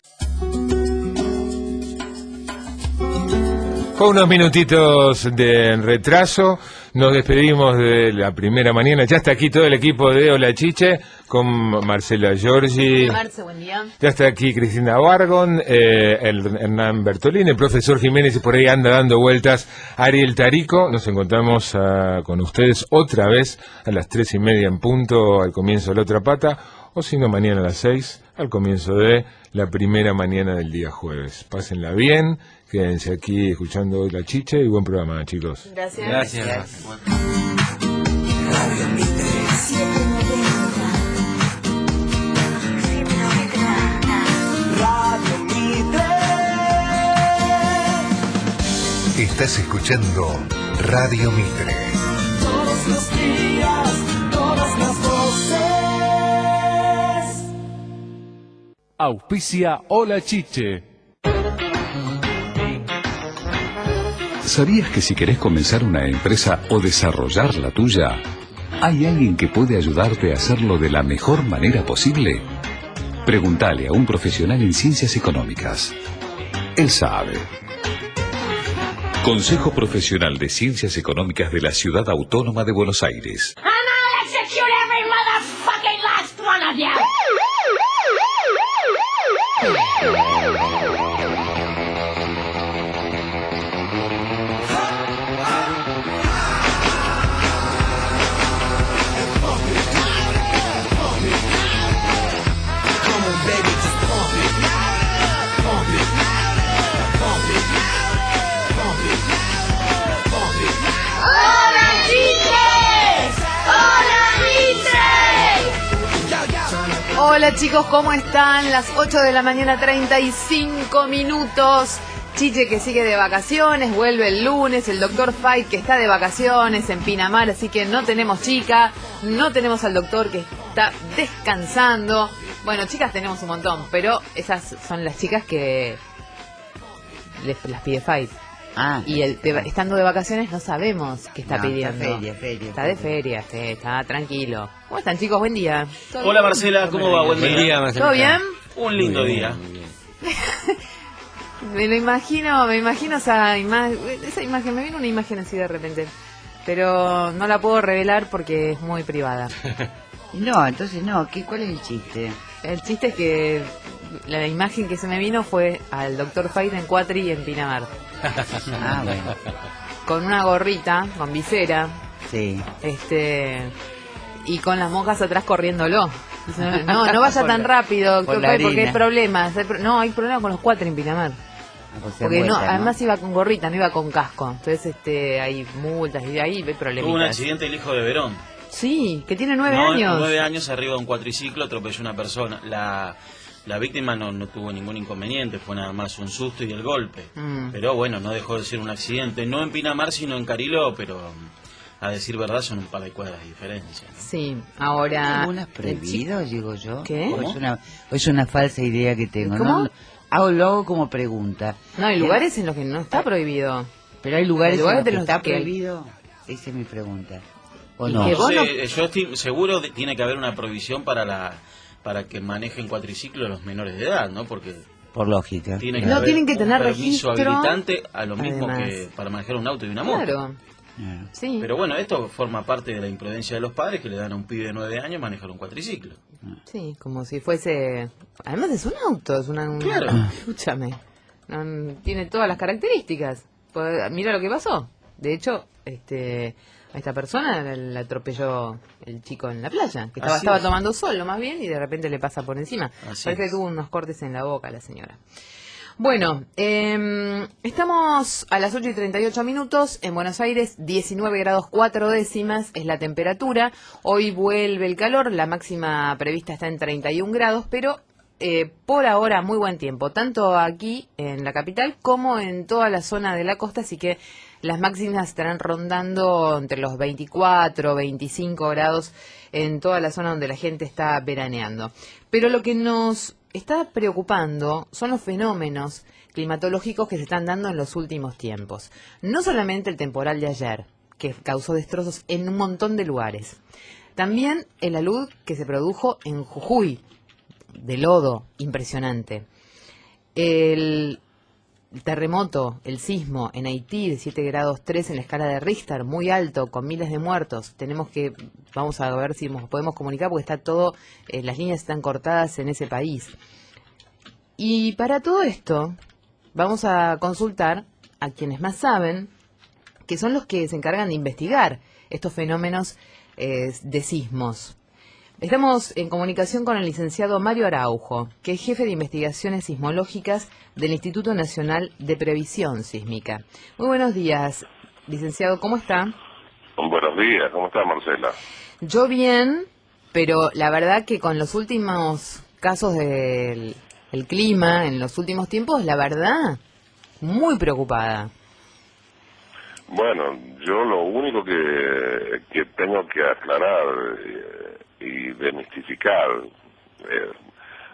Con unos minutitos de retraso, nos despedimos de la primera mañana. Ya está aquí todo el equipo de Hola Chiche, con Marcela Giorgi. Marce, buen día. Ya está aquí Cristina Bargon, Hernán Bertolini, el profesor Jiménez, y por ahí anda dando vueltas Ariel Tarico. Nos encontramos con ustedes otra vez a las 3:30 en punto, al comienzo de La Otra Pata, o si no, mañana a las 6, al comienzo de la primera mañana del día jueves. Pásenla bien, quédense aquí escuchando La Chiche y buen programa, chicos. Gracias. Gracias. Estás escuchando Radio Mitre. Todos los días, todas las voces. Auspicia Hola Chiche. ¿Sabías que si querés comenzar una empresa o desarrollar la tuya, hay alguien que puede ayudarte a hacerlo de la mejor manera posible? Pregúntale a un profesional en ciencias económicas. Él sabe. Consejo Profesional de Ciencias Económicas de la Ciudad Autónoma de Buenos Aires. And I'll execute every motherfucking last one of you. Hola chicos, ¿cómo están? Las 8 de la mañana, 35 minutos. Chiche que sigue de vacaciones, vuelve el lunes. El doctor Fight que está de vacaciones en Pinamar, así que no tenemos chica. No tenemos al doctor que está descansando. Bueno, chicas tenemos un montón, pero esas son las chicas que las pide Fight. Y estando de vacaciones no sabemos qué está pidiendo. Está de feria, está tranquilo. ¿Cómo están chicos? Buen día. Hola Marcela, ¿cómo va? Buen día. ¿Todo bien? Un lindo día. Me imagino esa imagen, me viene una imagen así de repente, pero no la puedo revelar porque es muy privada. No, entonces no, ¿cuál es el chiste? El chiste es que la imagen que se me vino fue al Dr. Fight en Cuatri en Pinamar. Bueno. Con una gorrita, con visera. Sí. Y con las monjas atrás corriéndolo. No vaya tan rápido, porque hay problemas. No, hay problemas con los Cuatri en Pinamar. Porque además iba con gorrita, no iba con casco. Entonces hay multas y ahí hay problemas. Hubo un accidente el hijo de Verón. Sí, que tiene 9 años. 9 años arriba de un cuatriciclo, atropelló una persona. La víctima no tuvo ningún inconveniente, fue nada más un susto y el golpe. Pero bueno, no dejó de ser un accidente. No en Pinamar, sino en Cariló, pero a decir verdad son un par de cuadras de diferencia, ¿no? Sí, ahora... ¿Algunas prohibido, digo yo? ¿Qué? ¿O es una falsa idea que tengo? ¿Cómo? ¿no? Lo hago como pregunta. No, hay lugares en los que no está prohibido. Pero hay lugares en los que está prohibido. Esa es mi pregunta. ¿O Y no? que vos no- Yo estoy seguro que tiene que haber una provisión para que manejen cuatriciclos los menores de edad, ¿no? Porque Por lógica. tiene que No haber tienen que un tener permiso registro, habilitante a lo mismo además. que para manejar un auto y una moto. Claro. Sí. Pero bueno, esto forma parte de la imprudencia de los padres que le dan a un pibe de 9 años manejar un cuatriciclo. Sí, como si fuese... Además es un auto, es una... Claro. Escúchame. Tiene todas las características. Pues, mira lo que pasó. De hecho, a esta persona la atropelló el chico en la playa, que Así estaba es. tomando sol, lo más bien, y de repente le pasa por encima. Así Parece que es. tuvo unos cortes en la boca la señora. Bueno, estamos a las 8:38 en Buenos Aires, 19 grados 4 décimas es la temperatura. Hoy vuelve el calor, la máxima prevista está en 31 grados, pero por ahora muy buen tiempo, tanto aquí en la capital como en toda la zona de la costa, así que las máximas estarán rondando entre los 24, 25 grados en toda la zona donde la gente está veraneando. Pero lo que nos está preocupando son los fenómenos climatológicos que se están dando en los últimos tiempos. No solamente el temporal de ayer, que causó destrozos en un montón de lugares. También el alud que se produjo en Jujuy, de lodo, impresionante. El terremoto, el sismo en Haití de 7 grados 3 en la escala de Richter, muy alto, con miles de muertos. Vamos a ver si podemos comunicar porque está todo, las líneas están cortadas en ese país. Y para todo esto, vamos a consultar a quienes más saben, que son los que se encargan de investigar estos fenómenos de sismos. Estamos en comunicación con el licenciado Mario Araujo, que es jefe de investigaciones sismológicas del Instituto Nacional de Previsión Sísmica. Muy buenos días, licenciado, ¿cómo está? Buenos días, ¿cómo está Marcela? Yo bien, pero la verdad que con los últimos casos del el clima en los últimos tiempos, la verdad, muy preocupada. Bueno, yo lo único que tengo que aclarar y demistificar,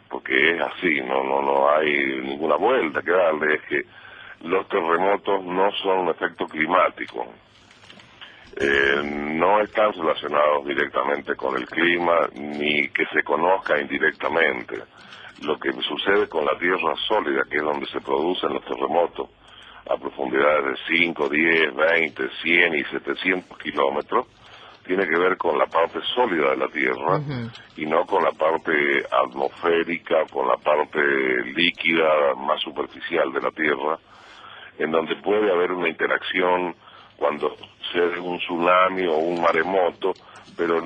porque es así, no hay ninguna vuelta que darle, es que los terremotos no son un efecto climático. No están relacionados directamente con el clima, ni que se conozca indirectamente. Lo que sucede con la tierra sólida, que es donde se producen los terremotos, a profundidades de 5, 10, 20, 100 y 700 kilómetros, tiene que ver con la parte sólida de la Tierra y no con la parte atmosférica, con la parte líquida más superficial de la Tierra, en donde puede haber una interacción cuando sucede un tsunami o un maremoto, pero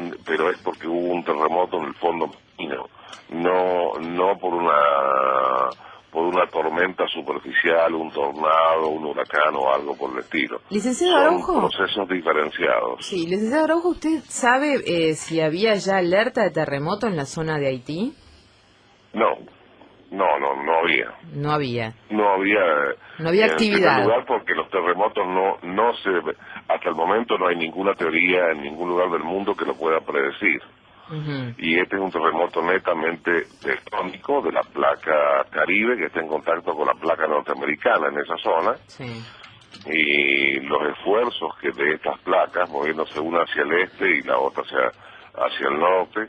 es porque hubo un terremoto en el fondo marino, no por una tormenta superficial, un tornado, un huracán o algo por el estilo. Licenciado Araujo. Son procesos diferenciados. Sí, licenciado Araujo, ¿usted sabe si había ya alerta de terremoto en la zona de Haití? No había. No había. No había actividad. En primer lugar, porque los terremotos hasta el momento no hay ninguna teoría en ningún lugar del mundo que lo pueda predecir. Y este es un terremoto netamente tectónico de la placa Caribe, que está en contacto con la placa norteamericana en esa zona. Y los esfuerzos que de estas placas, moviéndose una hacia el este y la otra hacia el norte,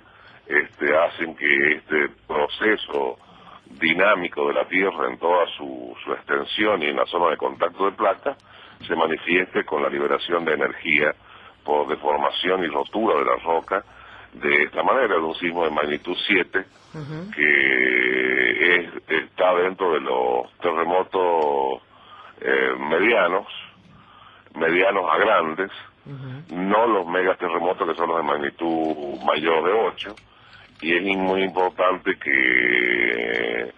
hacen que este proceso dinámico de la Tierra en toda su extensión y en la zona de contacto de placas se manifieste con la liberación de energía por deformación y rotura de la roca, de esta manera, de un sismo de magnitud 7, que está dentro de los terremotos medianos a grandes, no los megaterremotos que son los de magnitud mayor de 8, y es muy importante que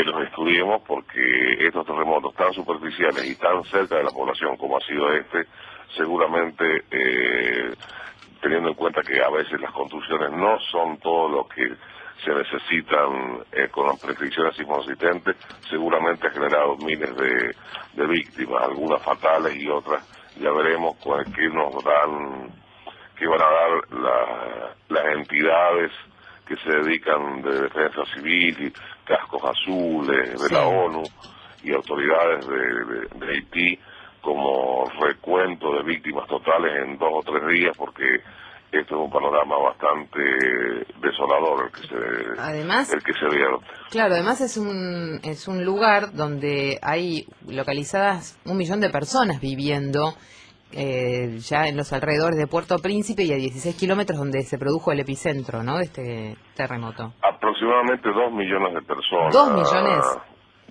los estudiemos porque estos terremotos tan superficiales y tan cerca de la población como ha sido seguramente teniendo en cuenta que a veces las construcciones no son todo lo que se necesitan con las prescripciones sismosistentes, seguramente ha generado miles de víctimas, algunas fatales y otras ya veremos qué van a dar las entidades que se dedican de defensa civil, cascos azules de la ONU y autoridades de Haití como recuento de víctimas totales en 2 o 3 días, porque esto es un panorama bastante desolador el que se vierte. Claro, además es un lugar donde hay localizadas 1 millón de personas viviendo ya en los alrededores de Puerto Príncipe y a 16 kilómetros donde se produjo el epicentro, ¿no?, de este terremoto. Aproximadamente 2 millones de personas. ¿2 millones?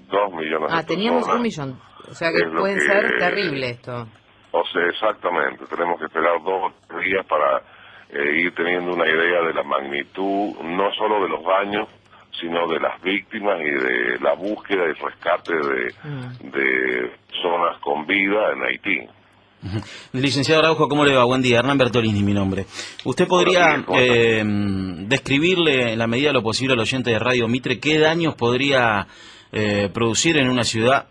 2 millones de teníamos personas. 1 millón. O sea que puede ser terrible esto. O sea, exactamente. Tenemos que esperar 2 o 3 días para ir teniendo una idea de la magnitud, no solo de los daños, sino de las víctimas y de la búsqueda y rescate de zonas con vida en Haití. Licenciado Araujo, ¿cómo le va? Buen día. Hernán Bertolini, mi nombre. ¿Usted podría describirle, en la medida de lo posible, al oyente de Radio Mitre, qué daños podría producir en una ciudad,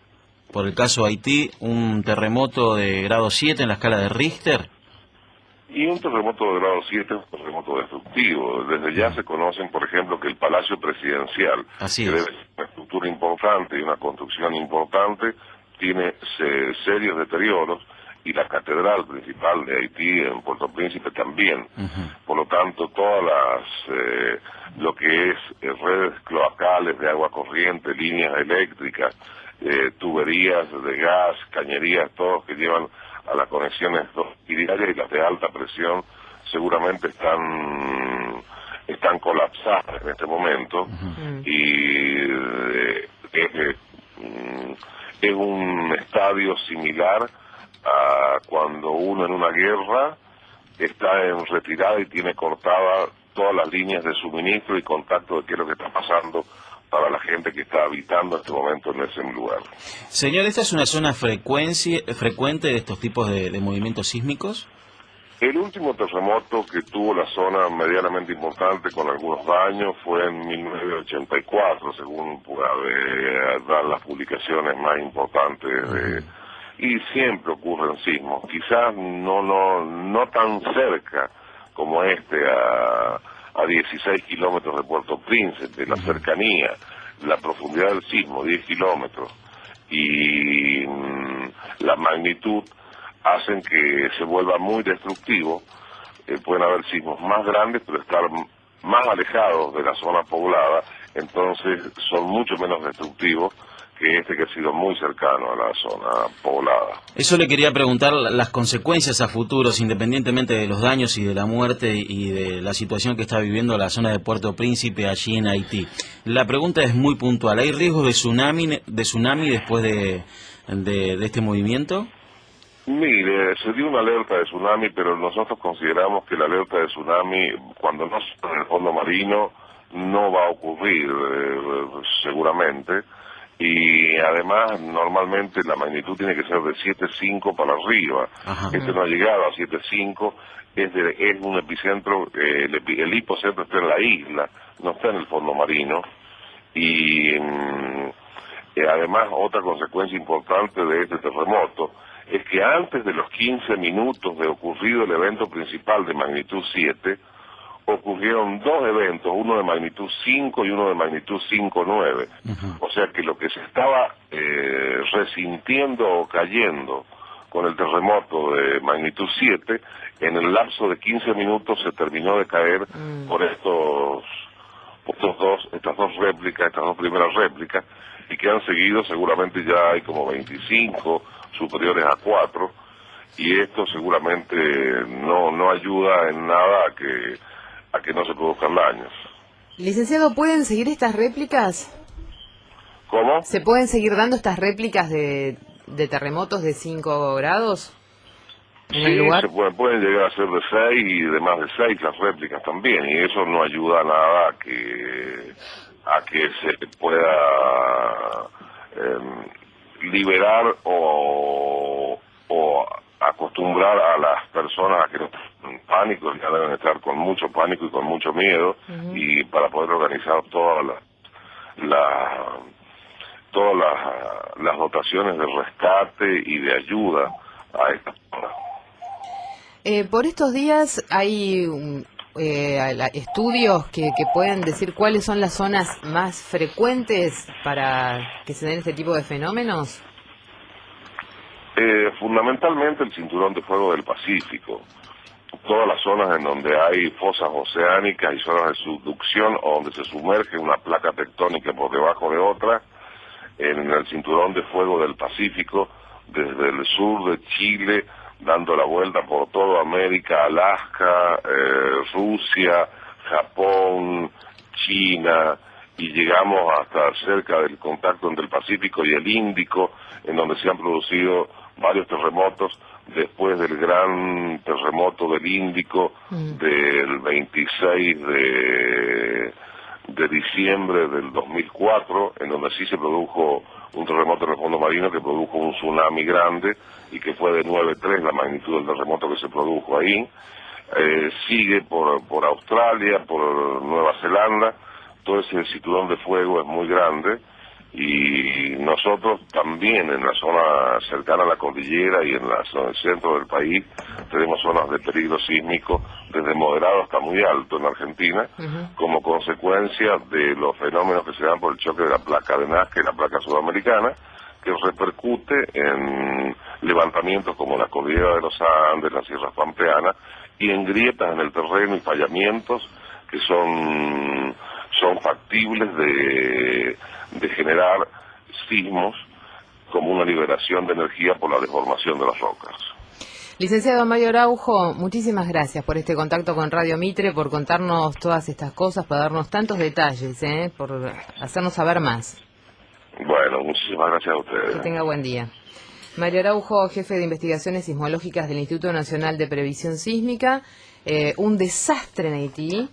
por el caso Haití, un terremoto de grado 7 en la escala de Richter? Y un terremoto de grado 7 es un terremoto destructivo. Desde ya se conocen, por ejemplo, que el Palacio Presidencial, que debe ser una estructura importante y una construcción importante, tiene serios deterioros, y la catedral principal de Haití en Puerto Príncipe también. Por lo tanto, todas lo que es redes cloacales de agua corriente, líneas eléctricas, tuberías de gas, cañerías, todos que llevan a las conexiones diarias y las de alta presión, seguramente están colapsadas en este momento, y es un estadio similar a cuando uno en una guerra está en retirada y tiene cortada todas las líneas de suministro y contacto de qué es lo que está pasando para la gente que está habitando en este momento en ese lugar. Señor, ¿esta es una zona frecuente de estos tipos de movimientos sísmicos? El último terremoto que tuvo la zona medianamente importante con algunos daños fue en 1984, según pude dar las publicaciones más importantes y siempre ocurren sismos, quizás no tan cerca como a 16 kilómetros de Puerto Príncipe, la cercanía, la profundidad del sismo, 10 kilómetros, y la magnitud hacen que se vuelva muy destructivo. Pueden haber sismos más grandes, pero estar más alejados de la zona poblada, entonces son mucho menos destructivos que este que ha sido muy cercano a la zona poblada. Eso le quería preguntar, las consecuencias a futuros, independientemente de los daños y de la muerte y de la situación que está viviendo la zona de Puerto Príncipe allí en Haití. La pregunta es muy puntual. ¿Hay riesgo de tsunami después de este movimiento? Mire, se dio una alerta de tsunami, pero nosotros consideramos que la alerta de tsunami, cuando no está en el fondo marino, no va a ocurrir seguramente. Y además, normalmente la magnitud tiene que ser de 7.5 para arriba. Este no ha llegado a 7.5, es un epicentro, el hipocentro está en la isla, no está en el fondo marino. Y además, otra consecuencia importante de este terremoto es que antes de los 15 minutos de ocurrido el evento principal de magnitud 7, ocurrieron 2 eventos, uno de magnitud 5 y uno de magnitud 5.9. O sea que lo que se estaba resintiendo o cayendo con el terremoto de magnitud 7, en el lapso de 15 minutos se terminó de caer por estas dos réplicas, estas 2 primeras réplicas, y que han seguido, seguramente ya hay como 25 superiores a 4, y esto seguramente no ayuda en nada a que no se produzcan daños. Licenciado, ¿pueden seguir estas réplicas? ¿Cómo? ¿Se pueden seguir dando estas réplicas de terremotos de 5 grados en el lugar? Sí, pueden llegar a ser de 6 y de más de 6 las réplicas también, y eso no ayuda a nada a que se pueda liberar o acostumbrar a las personas a que no estén en pánico, ya deben estar con mucho pánico y con mucho miedo, y para poder organizar todas las dotaciones de rescate y de ayuda a estas personas. Por estos días hay estudios que pueden decir cuáles son las zonas más frecuentes para que se den este tipo de fenómenos. Fundamentalmente el cinturón de fuego del Pacífico. Todas las zonas en donde hay fosas oceánicas y zonas de subducción o donde se sumerge una placa tectónica por debajo de otra, en el cinturón de fuego del Pacífico, desde el sur de Chile, dando la vuelta por toda América, Alaska, Rusia, Japón, China, y llegamos hasta cerca del contacto entre el Pacífico y el Índico, en donde se han producido varios terremotos después del gran terremoto del Índico del 26 de diciembre del 2004, en donde sí se produjo un terremoto en el fondo marino que produjo un tsunami grande y que fue de 9.3 la magnitud del terremoto que se produjo ahí. Sigue por Australia, por Nueva Zelanda. Todo ese cinturón de fuego es muy grande y nosotros también en la zona cercana a la cordillera y en la zona del centro del país tenemos zonas de peligro sísmico desde moderado hasta muy alto en Argentina, como consecuencia de los fenómenos que se dan por el choque de la placa de Nazca y la placa sudamericana, que repercute en levantamientos como la cordillera de los Andes, las sierras pampeanas, y en grietas en el terreno y fallamientos que son factibles de generar sismos como una liberación de energía por la deformación de las rocas. Licenciado Mario Araujo, muchísimas gracias por este contacto con Radio Mitre, por contarnos todas estas cosas, por darnos tantos detalles, por hacernos saber más. Bueno, muchísimas gracias a ustedes. Que tenga buen día. Mario Araujo, jefe de investigaciones sismológicas del Instituto Nacional de Previsión Sísmica. Un desastre en Haití.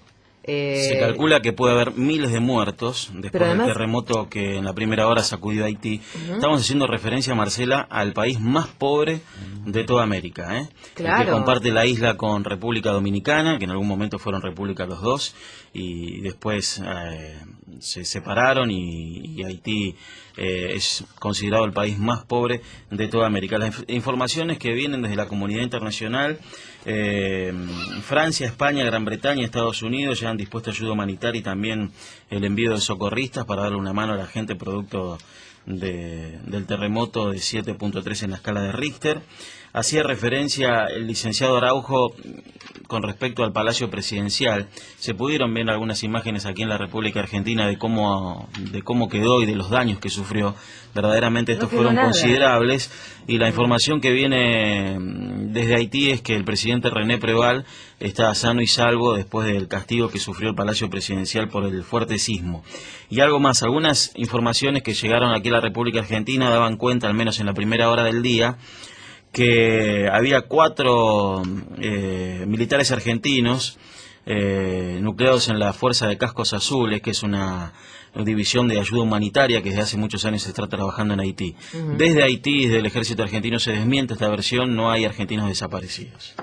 Se calcula que puede haber miles de muertos después además, del terremoto que en la primera hora sacudió a Haití. Estamos haciendo referencia, Marcela, al país más pobre de toda América, Claro. que comparte la isla con República Dominicana, que en algún momento fueron república los dos, y después se separaron y Haití es considerado el país más pobre de toda América. Las informaciones que vienen desde la comunidad internacional, Francia, España, Gran Bretaña, Estados Unidos ya han dispuesto ayuda humanitaria y también el envío de socorristas para darle una mano a la gente producto del terremoto de 7.3 en la escala de Richter. Hacía referencia el licenciado Araujo con respecto al Palacio Presidencial. Se pudieron ver algunas imágenes aquí en la República Argentina de cómo quedó y de los daños que sufrió. Verdaderamente estos fueron considerables, y la información que viene desde Haití es que el presidente René Preval está sano y salvo después del castigo que sufrió el Palacio Presidencial por el fuerte sismo. Y algo más, algunas informaciones que llegaron aquí a la República Argentina daban cuenta, al menos en la primera hora del día, que había 4 militares argentinos nucleados en la Fuerza de Cascos Azules, que es una división de ayuda humanitaria que desde hace muchos años se está trabajando en Haití. Desde Haití, desde el ejército argentino, se desmiente esta versión, no hay argentinos desaparecidos.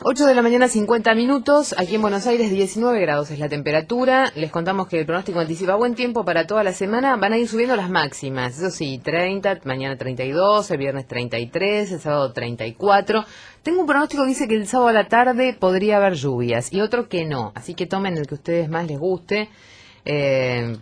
8 de la mañana, 50 minutos. Aquí en Buenos Aires, 19 grados es la temperatura. Les contamos que el pronóstico anticipa buen tiempo para toda la semana. Van a ir subiendo las máximas. Eso sí, 30, mañana 32, el viernes 33, el sábado 34. Tengo un pronóstico que dice que el sábado a la tarde podría haber lluvias y otro que no. Así que tomen el que a ustedes más les guste,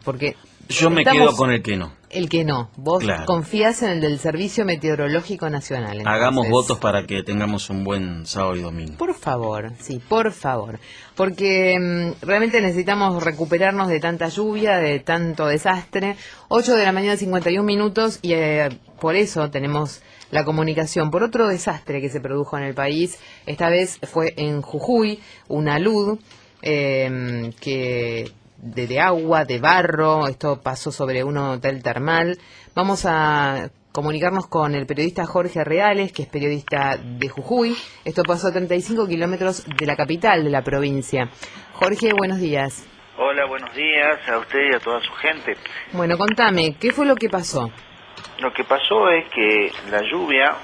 porque... Yo me quedo con el que no. El que no. Vos Claro. confías en el del Servicio Meteorológico Nacional. Entonces. Hagamos votos para que tengamos un buen sábado y domingo. Por favor, sí, por favor. Porque realmente necesitamos recuperarnos de tanta lluvia, de tanto desastre. 8 de la mañana, 51 minutos, y por eso tenemos la comunicación por otro desastre que se produjo en el país. Esta vez fue en Jujuy, una alud que... de agua, de barro. Esto pasó sobre un hotel termal. Vamos a comunicarnos con el periodista Jorge Reales, que es periodista de Jujuy. Esto pasó a 35 kilómetros de la capital de la provincia. Jorge, buenos días. Hola, buenos días a usted y a toda su gente. Bueno, contame, ¿qué fue lo que pasó? Lo que pasó es que la lluvia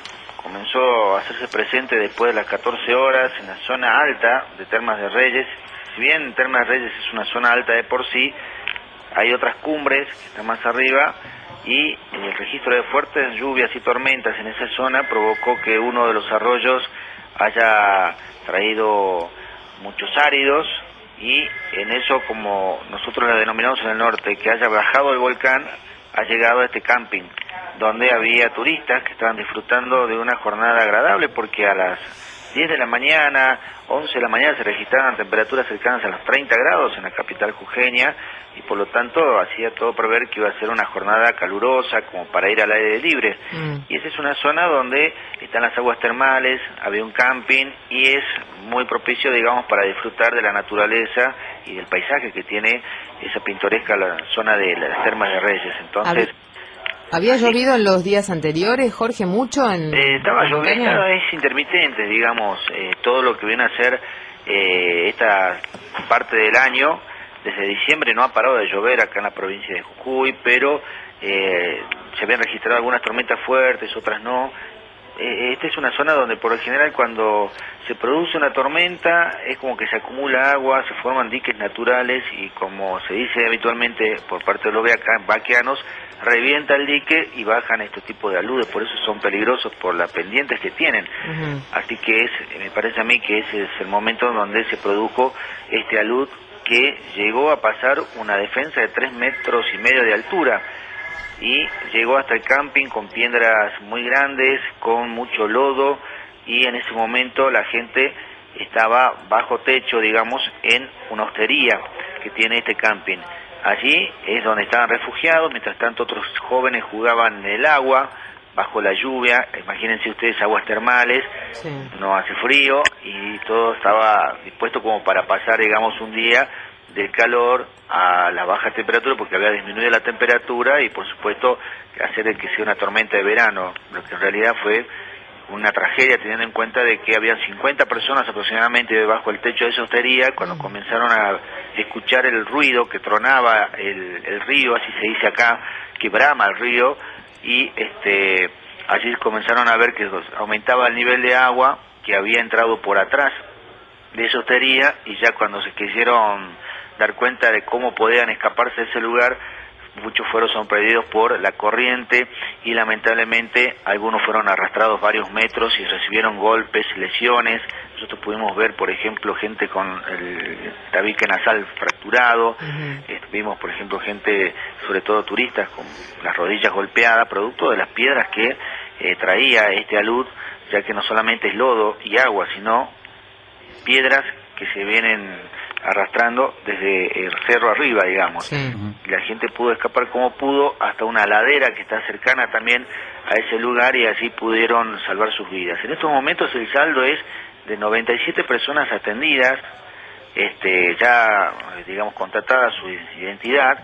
comenzó a hacerse presente después de las 14 horas en la zona alta de Termas de Reyes. Si bien Termas de Reyes es una zona alta de por sí, hay otras cumbres que están más arriba, y el registro de fuertes lluvias y tormentas en esa zona provocó que uno de los arroyos haya traído muchos áridos, y en eso, como nosotros la denominamos en el norte, que haya bajado el volcán, ha llegado a este camping. donde había turistas que estaban disfrutando de una jornada agradable, porque a las 10 de la mañana, 11 de la mañana se registraban temperaturas cercanas a los 30 grados en la capital jujeña, y por lo tanto hacía todo prever que iba a ser una jornada calurosa como para ir al aire libre. Y esa es una zona donde están las aguas termales, había un camping y es muy propicio, digamos, para disfrutar de la naturaleza y del paisaje que tiene esa pintoresca la zona de las Termas de Reyes. Entonces, ¿había llovido en los días anteriores, Jorge, mucho? Estaba lloviendo, es intermitente, digamos, todo lo que viene a ser esta parte del año. Desde diciembre no ha parado de llover acá en la provincia de Jujuy, pero se habían registrado algunas tormentas fuertes, otras no. Esta es una zona donde por lo general cuando se produce una tormenta es como que se acumula agua, se forman diques naturales y, como se dice habitualmente por parte de los vaqueanos, revienta el dique y bajan estos tipos de aludes, por eso son peligrosos por las pendientes que tienen. Así que me parece a mí que ese es el momento donde se produjo este alud, que llegó a pasar una defensa de 3,5 metros de altura y llegó hasta el camping con piedras muy grandes, con mucho lodo, y en ese momento la gente estaba bajo techo, digamos, en una hostería que tiene este camping. Allí es donde estaban refugiados, mientras tanto otros jóvenes jugaban en el agua, bajo la lluvia. Imagínense ustedes, aguas termales, no hace frío y todo estaba dispuesto como para pasar, digamos, un día del calor a la baja temperatura, porque había disminuido la temperatura y por supuesto hacer que sea una tormenta de verano, lo que en realidad fue una tragedia, teniendo en cuenta de que habían 50 personas aproximadamente debajo del techo de esa hostería cuando comenzaron a escuchar el ruido que tronaba el río, así se dice acá, que brama el río, y allí comenzaron a ver que aumentaba el nivel de agua que había entrado por atrás de esa hostería, y ya cuando se quisieron dar cuenta de cómo podían escaparse de ese lugar, muchos fueron sorprendidos por la corriente y lamentablemente algunos fueron arrastrados varios metros y recibieron golpes, lesiones. Nosotros pudimos ver, por ejemplo, gente con el tabique nasal fracturado, vimos, por ejemplo, gente, sobre todo turistas, con las rodillas golpeadas, producto de las piedras que traía este alud, ya que no solamente es lodo y agua, sino piedras que se vienen arrastrando desde el cerro arriba, digamos. Y la gente pudo escapar como pudo hasta una ladera que está cercana también a ese lugar, y así pudieron salvar sus vidas. En estos momentos el saldo es de 97 personas atendidas, ya, digamos, contratada su identidad,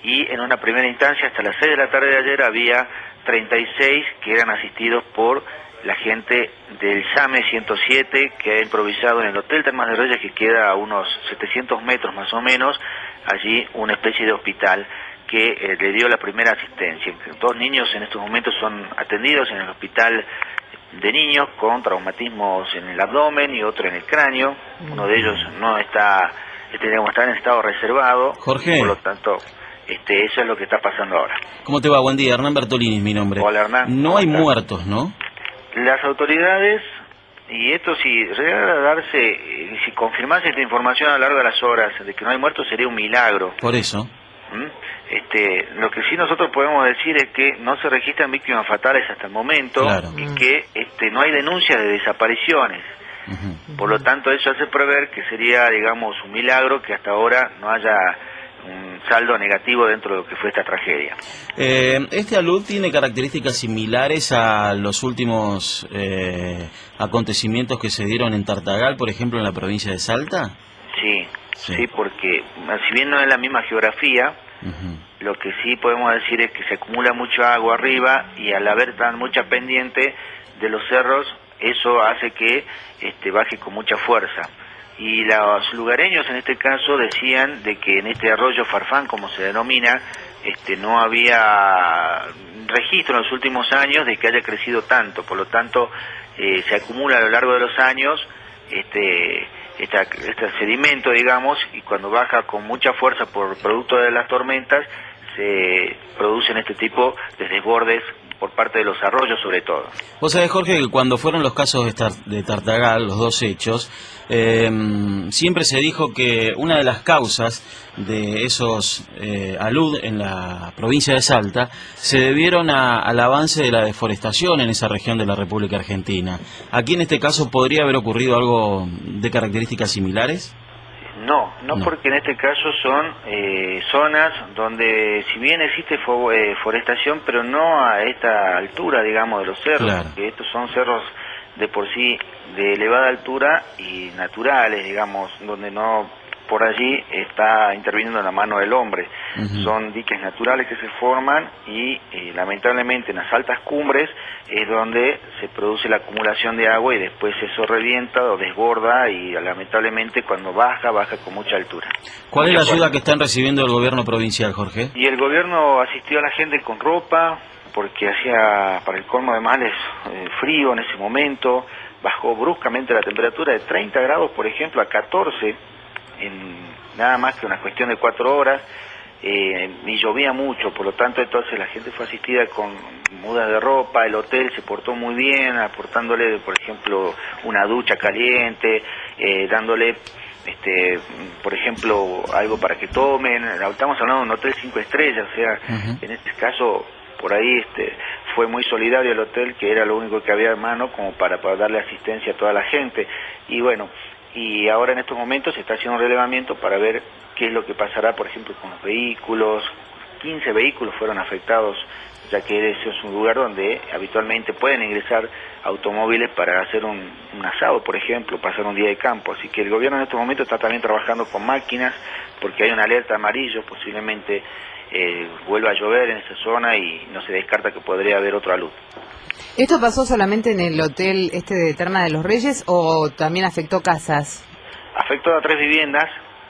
y en una primera instancia hasta las 6 de la tarde de ayer había 36 que eran asistidos por la gente del SAME 107, que ha improvisado en el Hotel Termas de Reyes, que queda a unos 700 metros más o menos, allí una especie de hospital que le dio la primera asistencia. 2 niños en estos momentos son atendidos en el hospital de niños con traumatismos en el abdomen y otro en el cráneo. Uno de ellos no está, está en estado reservado. Jorge. Por lo tanto, eso es lo que está pasando ahora. ¿Cómo te va? Buen día. Hernán Bertolini es mi nombre. Hola, Hernán. No hay muertos, ¿no? Las autoridades, y esto si llegara a darse, si confirmase esta información a lo largo de las horas de que no hay muertos, sería un milagro. Por eso. Lo que sí nosotros podemos decir es que no se registran víctimas fatales hasta el momento, y que no hay denuncias de desapariciones. Por lo tanto, eso hace prever que sería, digamos, un milagro que hasta ahora no haya un saldo negativo dentro de lo que fue esta tragedia. ¿Este alud tiene características similares a los últimos acontecimientos que se dieron en Tartagal, por ejemplo, en la provincia de Salta? Sí, porque si bien no es la misma geografía, lo que sí podemos decir es que se acumula mucha agua arriba, y al haber tan mucha pendiente de los cerros, eso hace que baje con mucha fuerza. Y los lugareños en este caso decían de que en este arroyo Farfán, como se denomina, no había registro en los últimos años de que haya crecido tanto. Por lo tanto, se acumula a lo largo de los años este sedimento, digamos, y cuando baja con mucha fuerza por producto de las tormentas, se producen este tipo de desbordes por parte de los arroyos sobre todo. Vos sabés, Jorge, que cuando fueron los casos de Tartagal, los dos hechos, siempre se dijo que una de las causas de esos alud en la provincia de Salta se debieron al avance de la deforestación en esa región de la República Argentina. ¿Aquí en este caso podría haber ocurrido algo de características similares? No, porque en este caso son zonas donde si bien existe forestación, pero no a esta altura, digamos, de los cerros, Claro. que estos son cerros de por sí de elevada altura y naturales, digamos, donde no por allí está interviniendo la mano del hombre. Son diques naturales que se forman y lamentablemente en las altas cumbres es donde se produce la acumulación de agua y después eso revienta o desborda y lamentablemente cuando baja con mucha altura. ¿Cuál es Mucha la ayuda fuerza. que están recibiendo el gobierno provincial, Jorge? Y el gobierno asistió a la gente con ropa porque hacía, para el colmo de males, frío en ese momento. Bajó bruscamente la temperatura de 30 grados, por ejemplo, a 14 en nada más que una cuestión de 4 horas, y llovía mucho, por lo tanto entonces la gente fue asistida con mudas de ropa. El hotel se portó muy bien, aportándole, por ejemplo, una ducha caliente, dándole por ejemplo, algo para que tomen. Estamos hablando de un hotel 5 estrellas, o sea, en este caso por ahí fue muy solidario el hotel, que era lo único que había a mano como para darle asistencia a toda la gente. Y bueno, y ahora en estos momentos se está haciendo un relevamiento para ver qué es lo que pasará, por ejemplo, con los vehículos. 15 vehículos fueron afectados, ya que ese es un lugar donde habitualmente pueden ingresar automóviles para hacer un asado, por ejemplo, pasar un día de campo. Así que el gobierno en estos momentos está también trabajando con máquinas, porque hay una alerta amarillo, posiblemente vuelva a llover en esa zona y no se descarta que podría haber otra luz. ¿Esto pasó solamente en el hotel de Terma de los Reyes o también afectó casas? Afectó a 3 viviendas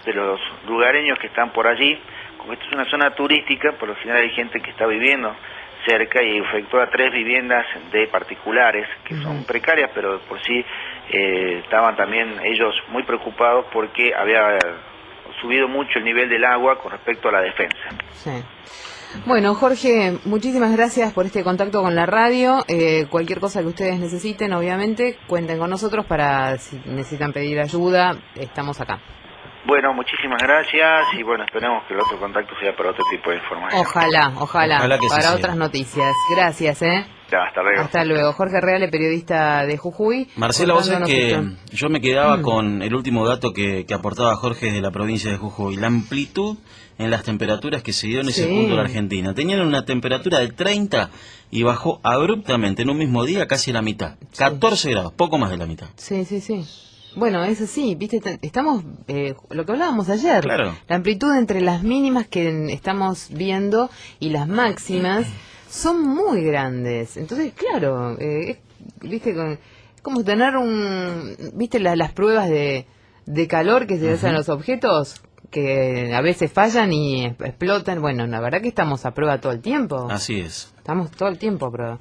de los lugareños que están por allí. Como esto es una zona turística, por lo general hay gente que está viviendo cerca, y afectó a 3 viviendas de particulares que son precarias, pero por sí estaban también ellos muy preocupados porque había subido mucho el nivel del agua con respecto a la defensa. Sí. Bueno, Jorge, muchísimas gracias por este contacto con la radio. Cualquier cosa que ustedes necesiten, obviamente, cuenten con nosotros para si necesitan pedir ayuda, estamos acá. Bueno, muchísimas gracias y bueno, esperemos que el otro contacto sea para otro tipo de información. Ojalá Ojalá que para sí otras sea. noticias. Gracias, Ya, hasta luego. Hasta luego. Jorge Reale, periodista de Jujuy. Marcela, vos sabés que contándonos yo me quedaba con el último dato que aportaba Jorge de la provincia de Jujuy. La amplitud en las temperaturas que se dio en ese Sí. punto de la Argentina. Tenían una temperatura de 30 y bajó abruptamente en un mismo día casi la mitad. 14 grados, poco más de la mitad. Sí. Bueno, es así, viste, estamos, lo que hablábamos ayer, Claro. la amplitud entre las mínimas que estamos viendo y las máximas son muy grandes. Entonces, claro, viste, es como tener viste las pruebas de calor que se hacen a los objetos, que a veces fallan y explotan. Bueno, la verdad que estamos a prueba todo el tiempo. Así es. Estamos todo el tiempo a prueba.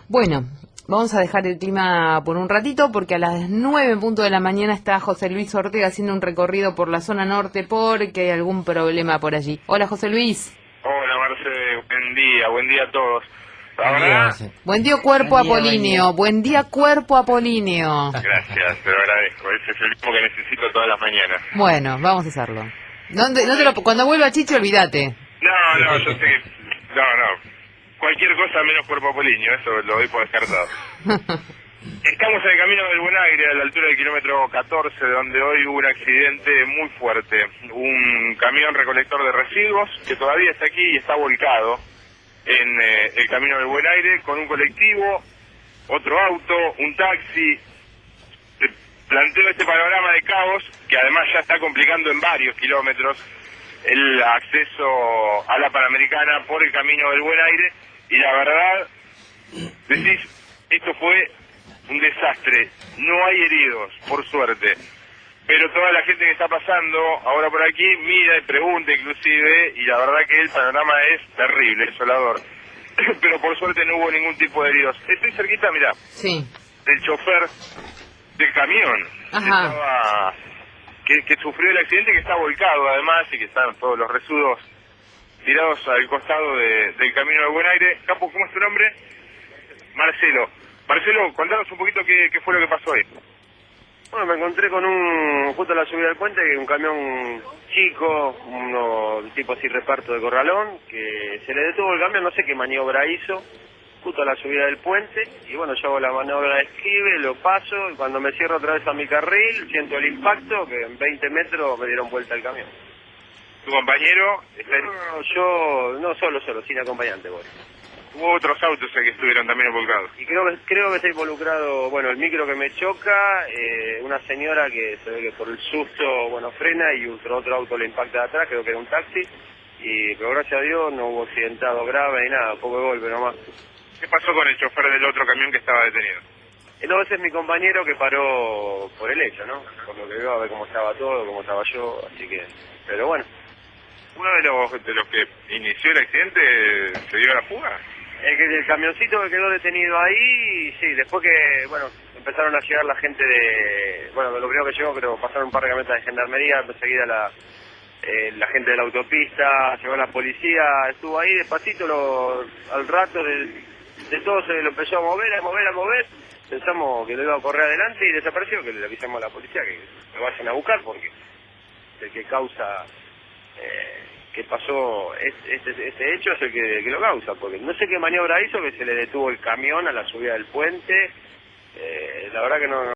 Bueno, vamos a dejar el clima por un ratito porque a las 9 en punto de la mañana está José Luis Ortega haciendo un recorrido por la zona norte porque hay algún problema por allí. Hola, José Luis. Hola, Marce, buen día a todos. La verdad, Buen día, cuerpo Apolinio. Buen día, cuerpo Apolinio. gracias, te lo agradezco. Ese es el mismo que necesito todas las mañanas. Bueno, vamos a hacerlo. Cuando vuelva Chicho, olvídate. No, yo sé que... No. Cualquier cosa menos cuerpo apolinio, eso lo doy por descartado. Estamos en el camino del Buen Aire, a la altura del kilómetro 14, donde hoy hubo un accidente muy fuerte. Un camión recolector de residuos, que todavía está aquí y está volcado en el camino del Buen Aire, con un colectivo, otro auto, un taxi. Planteo este panorama de caos, que además ya está complicando en varios kilómetros el acceso a la Panamericana por el camino del Buen Aire, y la verdad, decís, esto fue un desastre. No hay heridos, por suerte, pero toda la gente que está pasando ahora por aquí mira y pregunta inclusive, y la verdad que el panorama es terrible, desolador. Pero por suerte no hubo ningún tipo de heridos. Estoy cerquita, mirá, del chofer del camión que sufrió el accidente, que está volcado además, y que están todos los residuos tirados al costado del camino del Buen Aire. Capo, ¿cómo es tu nombre? Marcelo, contanos un poquito qué fue lo que pasó ahí. Bueno, me encontré con justo a la subida del puente, un camión chico, tipo así reparto de corralón, que se le detuvo el camión, no sé qué maniobra hizo, justo a la subida del puente, y bueno, yo hago la maniobra de esquive, lo paso, y cuando me cierro otra vez a mi carril, siento el impacto, que en 20 metros me dieron vuelta el camión. ¿Tu compañero está en... No, yo, no solo, sin acompañante voy. Hubo otros autos que estuvieron también volcados. Y creo que está involucrado, bueno, el micro que me choca, una señora que se ve que por el susto, bueno, frena y otro auto le impacta de atrás, creo que era un taxi, pero gracias a Dios no hubo accidentado grave ni nada, poco de golpe nomás. ¿Qué pasó con el chofer del otro camión que estaba detenido? No, ese es mi compañero que paró por el hecho, ¿no? Por lo que veo, a ver cómo estaba todo, cómo estaba yo, así que, pero bueno. ¿Uno de los que inició el accidente se dio a la fuga? El camioncito que quedó detenido ahí, sí, después que, bueno, empezaron a llegar la gente bueno, lo primero que llegó, pero pasaron un par de camionetas de gendarmería, enseguida la gente de la autopista, llegó la policía, estuvo ahí despacito, al rato de todo se lo empezó a mover, pensamos que lo iba a correr adelante y desapareció, que le avisamos a la policía que lo vayan a buscar porque el que causa... que pasó este hecho es el que lo causa, porque no sé qué maniobra hizo que se le detuvo el camión a la subida del puente, la verdad que no